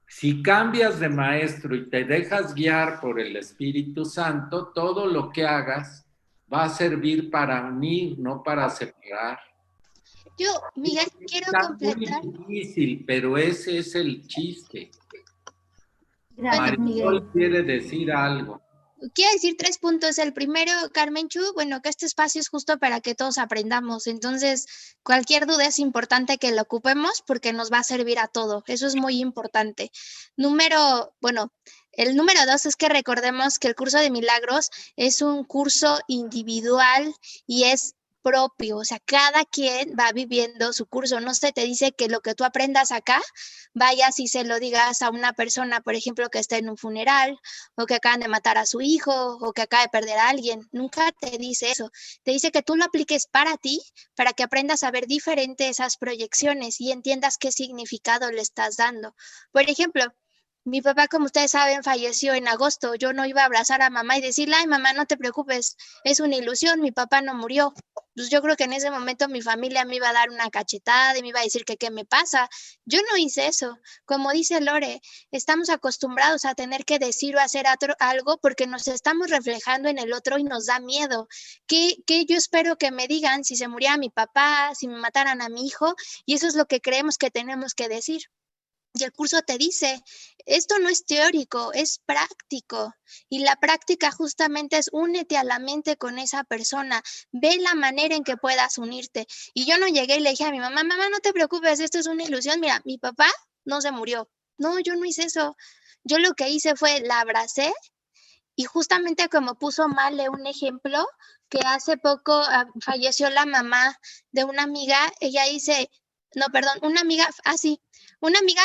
Speaker 1: Si cambias de maestro y te dejas guiar por el Espíritu Santo, todo lo que hagas va a servir para unir, no para separar.
Speaker 2: Yo, Miguel, quiero completar.
Speaker 1: Muy difícil, pero ese es el chiste.
Speaker 3: Gracias, Miguel.
Speaker 1: Quiere decir algo.
Speaker 2: Quiero decir 3 puntos. El primero, Carmenchu, bueno, que este espacio es justo para que todos aprendamos. Entonces, cualquier duda es importante que lo ocupemos porque nos va a servir a todo. Eso es muy importante. Número, bueno, El número 2 es que recordemos que el curso de milagros es un curso individual y es propio, o sea, cada quien va viviendo su curso. No se te dice que lo que tú aprendas acá, vayas y se lo digas a una persona, por ejemplo, que está en un funeral, o que acaban de matar a su hijo, o que acaba de perder a alguien. Nunca te dice eso. Te dice que tú lo apliques para ti, para que aprendas a ver diferente esas proyecciones y entiendas qué significado le estás dando. Por ejemplo, mi papá, como ustedes saben, falleció en agosto. Yo no iba a abrazar a mamá y decirle, ay, mamá, no te preocupes, es una ilusión, mi papá no murió. Pues yo creo que en ese momento mi familia me iba a dar una cachetada y me iba a decir que qué me pasa. Yo no hice eso. Como dice Lore, estamos acostumbrados a tener que decir o hacer algo porque nos estamos reflejando en el otro y nos da miedo. ¿Qué yo espero que me digan si se muriera mi papá, si me mataran a mi hijo? Y eso es lo que creemos que tenemos que decir. Y el curso te dice, esto no es teórico, es práctico. Y la práctica justamente es únete a la mente con esa persona, ve la manera en que puedas unirte. Y yo no llegué y le dije a mi mamá, mamá, no te preocupes, esto es una ilusión. Mira, mi papá no se murió. No, yo no hice eso. Yo lo que hice fue la abracé y justamente como puso Male un ejemplo, que hace poco falleció la mamá de una amiga, ella dice, no, perdón, una amiga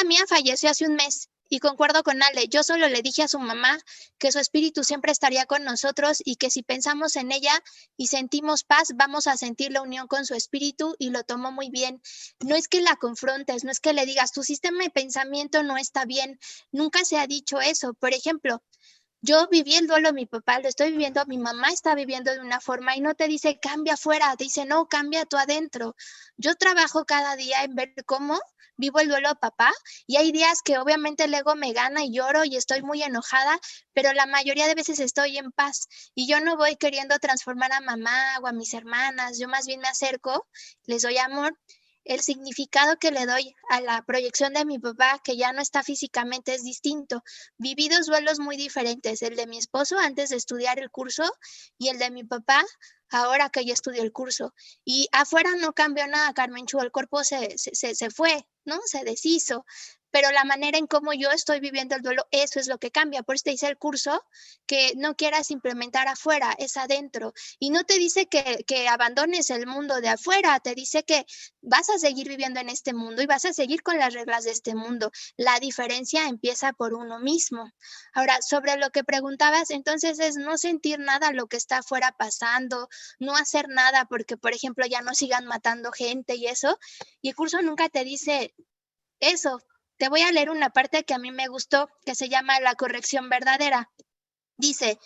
Speaker 2: mía falleció hace un mes y concuerdo con Ale, yo solo le dije a su mamá que su espíritu siempre estaría con nosotros y que si pensamos en ella y sentimos paz, vamos a sentir la unión con su espíritu y lo tomó muy bien. No es que la confrontes, no es que le digas, tu sistema de pensamiento no está bien, nunca se ha dicho eso. Por ejemplo, yo viví el duelo de mi papá, lo estoy viviendo, mi mamá está viviendo de una forma y no te dice cambia afuera, te dice no, cambia tú adentro. Yo trabajo cada día en ver cómo vivo el duelo de papá y hay días que obviamente el ego me gana y lloro y estoy muy enojada, pero la mayoría de veces estoy en paz y yo no voy queriendo transformar a mamá o a mis hermanas, yo más bien me acerco, les doy amor. El significado que le doy a la proyección de mi papá, que ya no está físicamente, es distinto. Viví dos duelos muy diferentes, el de mi esposo antes de estudiar el curso y el de mi papá ahora que ya estudió el curso. Y afuera no cambió nada, Carmenchu, el cuerpo se fue, ¿no? Se deshizo. Pero la manera en cómo yo estoy viviendo el duelo, eso es lo que cambia. Por eso te dice el curso que no quieras implementar afuera, es adentro. Y no te dice que abandones el mundo de afuera, te dice que vas a seguir viviendo en este mundo y vas a seguir con las reglas de este mundo. La diferencia empieza por uno mismo. Ahora, sobre lo que preguntabas, entonces es no sentir nada lo que está afuera pasando, no hacer nada porque, por ejemplo, ya no sigan matando gente y eso. Y el curso nunca te dice eso. Te voy a leer una parte que a mí me gustó, que se llama la corrección verdadera. Dice,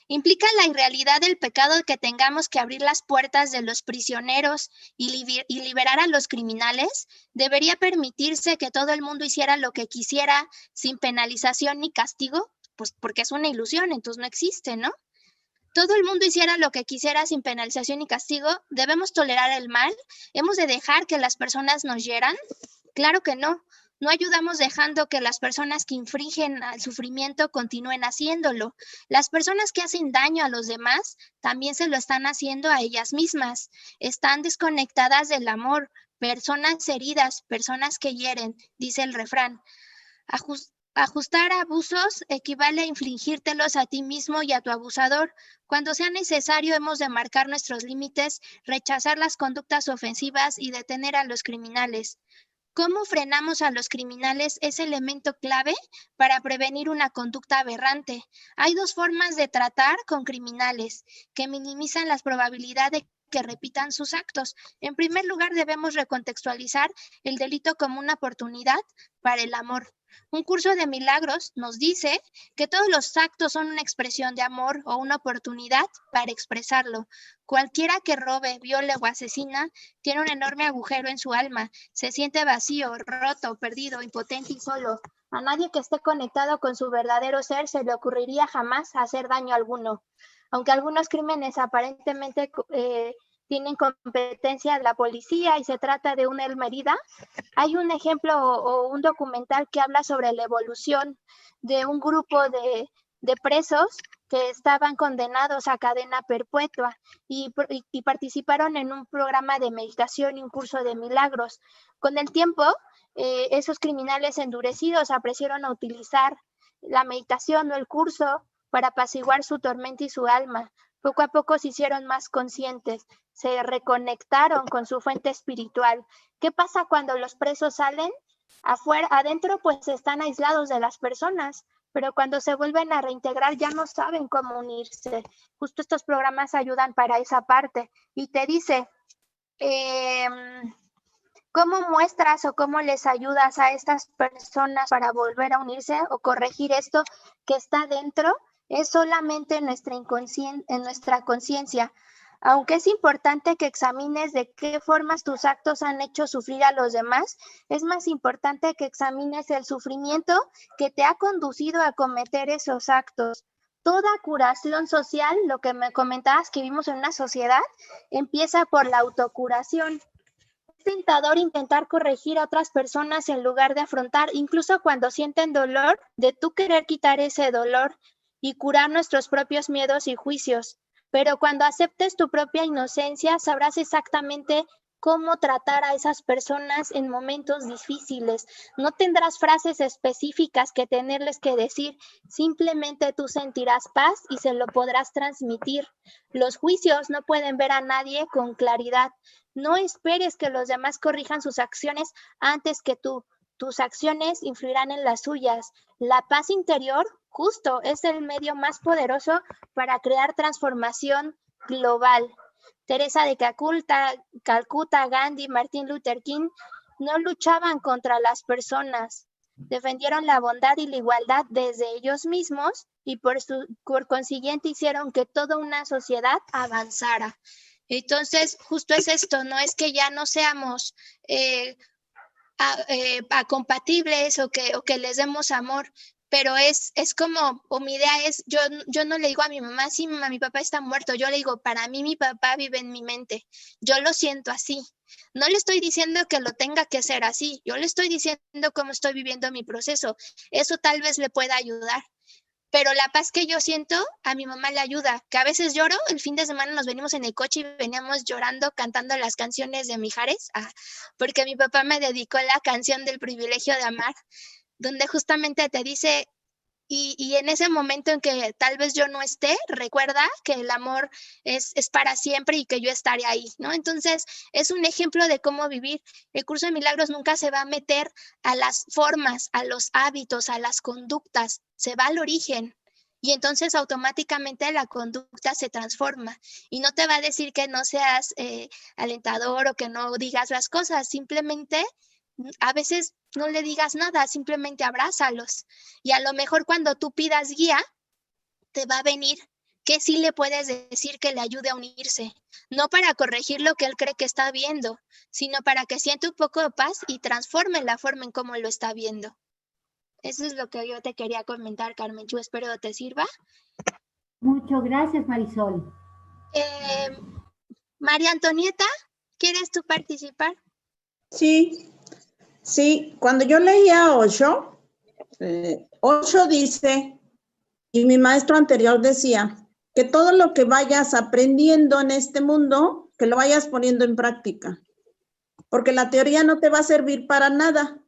Speaker 2: implica la irrealidad del pecado que tengamos que abrir las puertas de los prisioneros y liberar a los criminales. ¿Debería permitirse que todo el mundo hiciera lo que quisiera sin penalización ni castigo? Pues porque es una ilusión, entonces no existe, ¿no? Todo el mundo hiciera lo que quisiera sin penalización ni castigo. ¿Debemos tolerar el mal? ¿Hemos de dejar que las personas nos hieran? Claro que no. No ayudamos dejando que las personas que infringen al sufrimiento continúen haciéndolo. Las personas que hacen daño a los demás también se lo están haciendo a ellas mismas. Están desconectadas del amor. Personas heridas, personas que hieren, dice el refrán. Ajustar abusos equivale a infligírtelos a ti mismo y a tu abusador. Cuando sea necesario, hemos de marcar nuestros límites, rechazar las conductas ofensivas y detener a los criminales. ¿Cómo frenamos a los criminales? Es elemento clave para prevenir una conducta aberrante. Hay dos formas de tratar con criminales que minimizan las probabilidades de que repitan sus actos. En primer lugar, debemos recontextualizar el delito como una oportunidad para el amor. Un curso de milagros nos dice que todos los actos son una expresión de amor o una oportunidad para expresarlo. Cualquiera que robe, viole o asesina tiene un enorme agujero en su alma. Se siente vacío, roto, perdido, impotente y solo. A nadie que esté conectado con su verdadero ser se le ocurriría jamás hacer daño alguno. Aunque algunos crímenes aparentemente tienen competencia de la policía y se trata de una herida, hay un ejemplo o un documental que habla sobre la evolución de un grupo de presos que estaban condenados a cadena perpetua y participaron en un programa de meditación y un curso de milagros. Con el tiempo, esos criminales endurecidos aprendieron a utilizar la meditación o el curso para apaciguar su tormenta y su alma. Poco a poco se hicieron más conscientes, se reconectaron con su fuente espiritual. ¿Qué pasa cuando los presos salen? Afuera, adentro pues están aislados de las personas, pero cuando se vuelven a reintegrar ya no saben cómo unirse. Justo estos programas ayudan para esa parte y te dice, ¿cómo muestras o cómo les ayudas a estas personas para volver a unirse o corregir esto que está dentro? Es solamente en nuestra conciencia. Aunque es importante que examines de qué formas tus actos han hecho sufrir a los demás, es más importante que examines el sufrimiento que te ha conducido a cometer esos actos. Toda curación social, lo que me comentabas que vivimos en una sociedad, empieza por la autocuración. Es tentador intentar corregir a otras personas en lugar de afrontar, incluso cuando sienten dolor, de tú querer quitar ese dolor y curar nuestros propios miedos y juicios. Pero cuando aceptes tu propia inocencia, sabrás exactamente cómo tratar a esas personas en momentos difíciles. No tendrás frases específicas que tenerles que decir, simplemente tú sentirás paz y se lo podrás transmitir. Los juicios no pueden ver a nadie con claridad. No esperes que los demás corrijan sus acciones antes que tú. Tus acciones influirán en las suyas. La paz interior, justo, es el medio más poderoso para crear transformación global. Teresa de Calcuta, Gandhi, Martin Luther King no luchaban contra las personas, defendieron la bondad y la igualdad desde ellos mismos y por consiguiente hicieron que toda una sociedad avanzara. Entonces, justo es esto, no es que ya no seamos compatibles o que les demos amor, pero es como, o mi idea es, yo no le digo a mi mamá, sí, mamá, mi papá está muerto, yo le digo, para mí mi papá vive en mi mente, yo lo siento así, no le estoy diciendo que lo tenga que hacer así, yo le estoy diciendo cómo estoy viviendo mi proceso, eso tal vez le pueda ayudar. Pero la paz que yo siento, a mi mamá le ayuda, que a veces lloro, el fin de semana nos venimos en el coche y veníamos llorando, cantando las canciones de Mijares, porque mi papá me dedicó la canción del privilegio de amar, donde justamente te dice, y en ese momento en que tal vez yo no esté, recuerda que el amor es para siempre y que yo estaré ahí, ¿no? Entonces, es un ejemplo de cómo vivir. El curso de milagros nunca se va a meter a las formas, a los hábitos, a las conductas, se va al origen. Y entonces automáticamente la conducta se transforma y no te va a decir que no seas alentador o que no digas las cosas, simplemente a veces no le digas nada, simplemente abrázalos. Y a lo mejor cuando tú pidas guía, te va a venir que sí le puedes decir que le ayude a unirse. No para corregir lo que él cree que está viendo, sino para que siente un poco de paz y transforme la forma en cómo lo está viendo. Eso es lo que yo te quería comentar, Carmen. Yo espero te sirva.
Speaker 3: Muchas gracias, Marisol.
Speaker 2: María Antonieta, ¿quieres tú participar?
Speaker 6: Sí, cuando yo leía Osho, Osho dice, y mi maestro anterior decía, que todo lo que vayas aprendiendo en este mundo, que lo vayas poniendo en práctica, porque la teoría no te va a servir para nada,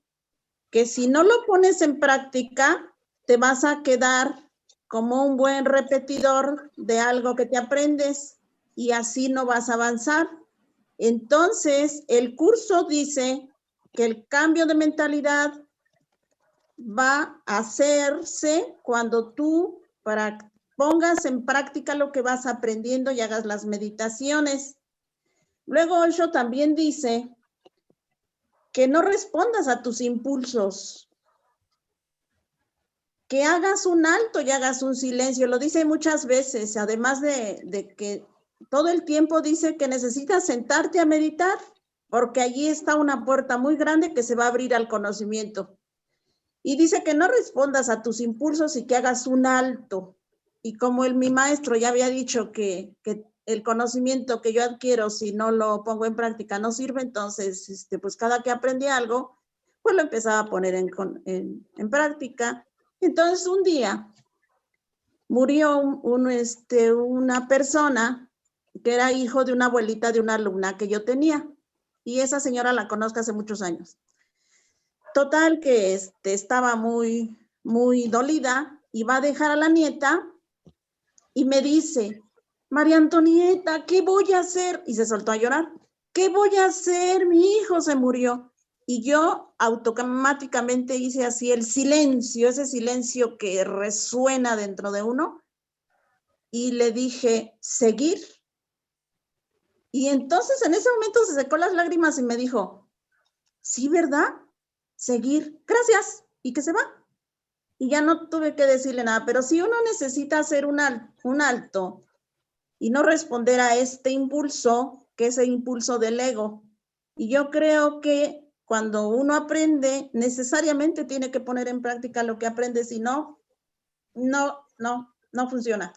Speaker 6: que si no lo pones en práctica, te vas a quedar como un buen repetidor de algo que te aprendes y así no vas a avanzar. Entonces, el curso dice que el cambio de mentalidad va a hacerse cuando tú pongas en práctica lo que vas aprendiendo y hagas las meditaciones. Luego Osho también dice que no respondas a tus impulsos, que hagas un alto y hagas un silencio. Lo dice muchas veces, además de que todo el tiempo dice que necesitas sentarte a meditar, porque allí está una puerta muy grande que se va a abrir al conocimiento. Y dice que no respondas a tus impulsos y que hagas un alto. Y como mi maestro ya había dicho que el conocimiento que yo adquiero, si no lo pongo en práctica, no sirve, entonces, pues cada que aprendí algo, pues lo empezaba a poner en práctica. Entonces, un día murió una persona que era hijo de una abuelita de una alumna que yo tenía. Y esa señora la conozco hace muchos años. Total que estaba muy, muy dolida y va a dejar a la nieta y me dice, María Antonieta, ¿qué voy a hacer? Y se soltó a llorar. ¿Qué voy a hacer? Mi hijo se murió. Y yo automáticamente hice así el silencio, ese silencio que resuena dentro de uno, y le dije, ¿seguir? Y entonces en ese momento se secó las lágrimas y me dijo, sí, ¿verdad? Seguir. Gracias. Y que se va. Y ya no tuve que decirle nada, pero si uno necesita hacer un alto y no responder a este impulso, que es el impulso del ego. Y yo creo que cuando uno aprende, necesariamente tiene que poner en práctica lo que aprende, si no, no funciona.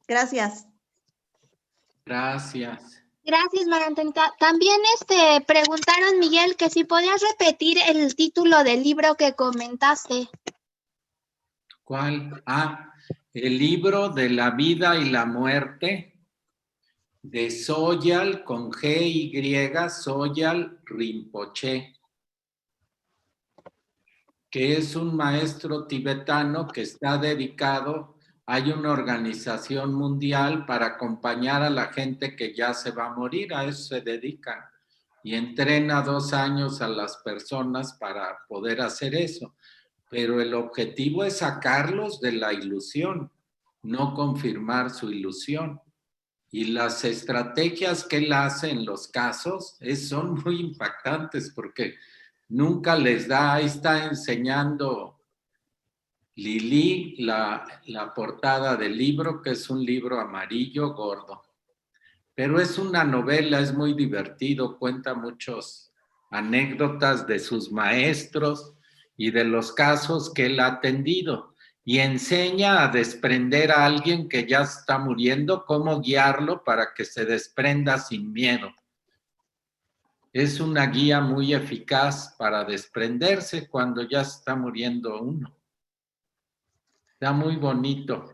Speaker 6: Gracias.
Speaker 1: Gracias.
Speaker 2: Gracias, María Antonieta. También preguntaron, Miguel, que si podías repetir el título del libro que comentaste.
Speaker 1: ¿Cuál? Ah, el libro de la vida y la muerte de Sogyal con G-Y, Sogyal Rinpoche, que es un maestro tibetano que está dedicado, hay una organización mundial para acompañar a la gente que ya se va a morir, a eso se dedican, y entrena 2 años a las personas para poder hacer eso. Pero el objetivo es sacarlos de la ilusión, no confirmar su ilusión. Y las estrategias que él hace en los casos son muy impactantes porque nunca les da, ahí está enseñando Lili la portada del libro, que es un libro amarillo gordo. Pero es una novela, es muy divertido, cuenta muchas anécdotas de sus maestros y de los casos que él ha atendido y enseña a desprender a alguien que ya está muriendo, cómo guiarlo para que se desprenda sin miedo. Es una guía muy eficaz para desprenderse cuando ya está muriendo uno. Está muy bonito.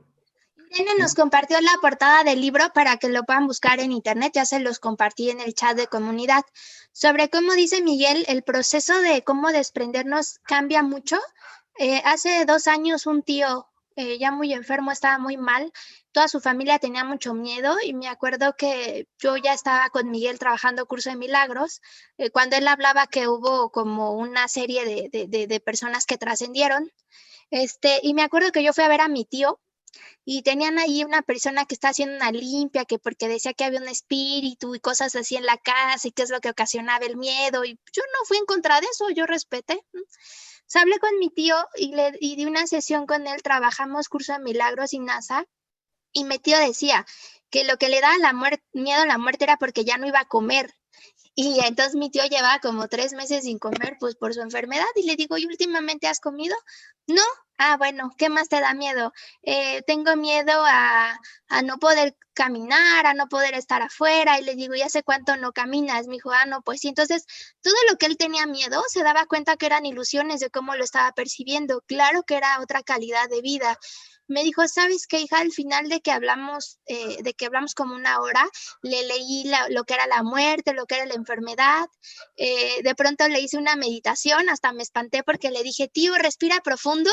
Speaker 2: Irene nos compartió la portada del libro para que lo puedan buscar en internet, ya se los compartí en el chat de comunidad. Sobre cómo dice Miguel, el proceso de cómo desprendernos cambia mucho. Hace 2 años un tío ya muy enfermo, estaba muy mal, toda su familia tenía mucho miedo y me acuerdo que yo ya estaba con Miguel trabajando curso de milagros, cuando él hablaba que hubo como una serie de personas que trascendieron, y me acuerdo que yo fui a ver a mi tío y tenían ahí una persona que está haciendo una limpia, que porque decía que había un espíritu y cosas así en la casa y qué es lo que ocasionaba el miedo, y yo no fui en contra de eso, yo respeté. O hablé con mi tío y di una sesión con él, trabajamos curso de milagros y NASA, y mi tío decía que lo que le daba miedo a la muerte era porque ya no iba a comer. Y entonces mi tío llevaba como 3 meses sin comer, pues por su enfermedad, y le digo, ¿y últimamente has comido? No. Ah, bueno, ¿qué más te da miedo? Tengo miedo a no poder caminar, a no poder estar afuera, y le digo, ¿y hace cuánto no caminas? Me dijo, ah, no, pues sí. Entonces, todo lo que él tenía miedo, se daba cuenta que eran ilusiones de cómo lo estaba percibiendo. Claro que era otra calidad de vida. Me dijo, ¿sabes qué, hija? Al final de que hablamos como 1 hora, le leí lo que era la muerte, lo que era la enfermedad. De pronto le hice una meditación, hasta me espanté porque le dije, tío, respira profundo,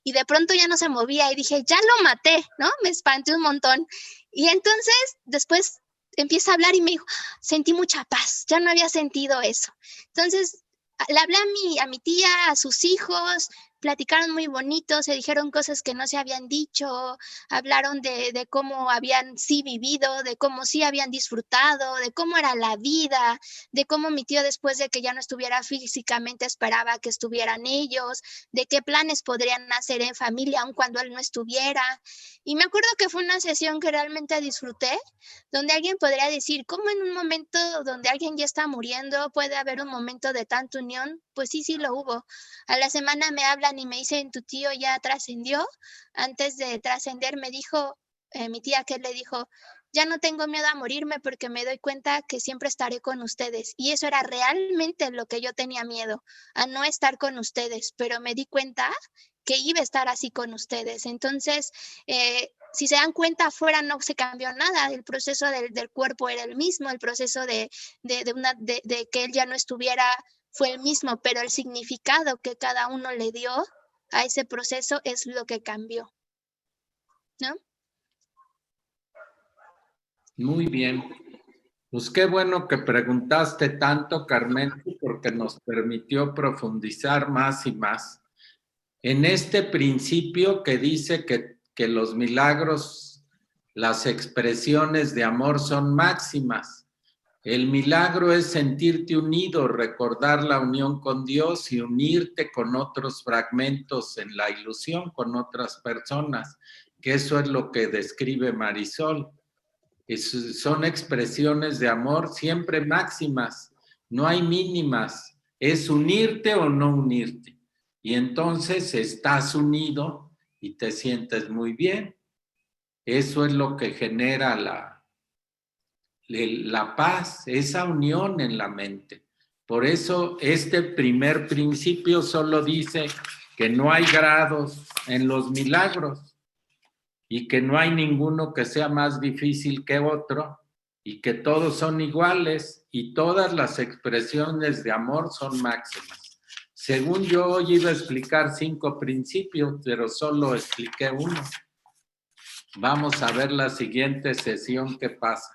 Speaker 2: y de pronto ya no se movía y dije, ya lo maté, ¿no? Me espanté un montón. Y entonces después empieza a hablar y me dijo, sentí mucha paz, ya no había sentido eso. Entonces le hablé a mi tía, a sus hijos, platicaron muy bonito, se dijeron cosas que no se habían dicho, hablaron de cómo habían sí vivido, de cómo sí habían disfrutado, de cómo era la vida, de cómo mi tío después de que ya no estuviera físicamente esperaba que estuvieran ellos, de qué planes podrían hacer en familia aun cuando él no estuviera. Y me acuerdo que fue una sesión que realmente disfruté, donde alguien podría decir, ¿cómo en un momento donde alguien ya está muriendo puede haber un momento de tanta unión? Pues sí, sí lo hubo. A la semana me hablan y me dicen, tu tío ya trascendió. Antes de trascender me dijo, mi tía que le dijo, ya no tengo miedo a morirme porque me doy cuenta que siempre estaré con ustedes. Y eso era realmente lo que yo tenía miedo, a no estar con ustedes, pero me di cuenta que iba a estar así con ustedes. Entonces, si se dan cuenta, afuera no se cambió nada, el proceso del cuerpo era el mismo, el proceso de que él ya no estuviera fue el mismo, pero el significado que cada uno le dio a ese proceso es lo que cambió, ¿no?
Speaker 1: Muy bien. Pues qué bueno que preguntaste tanto, Carmen, porque nos permitió profundizar más y más en este principio que dice que los milagros, las expresiones de amor son máximas. El milagro es sentirte unido, recordar la unión con Dios y unirte con otros fragmentos en la ilusión, con otras personas, que eso es lo que describe Marisol. Son expresiones de amor siempre máximas, no hay mínimas, es unirte o no unirte. Y entonces estás unido y te sientes muy bien. Eso es lo que genera la paz, esa unión en la mente. Por eso este primer principio solo dice que no hay grados en los milagros y que no hay ninguno que sea más difícil que otro y que todos son iguales y todas las expresiones de amor son máximas. Según yo, hoy iba a explicar 5 principios, pero solo expliqué uno. Vamos a ver la siguiente sesión qué pasa.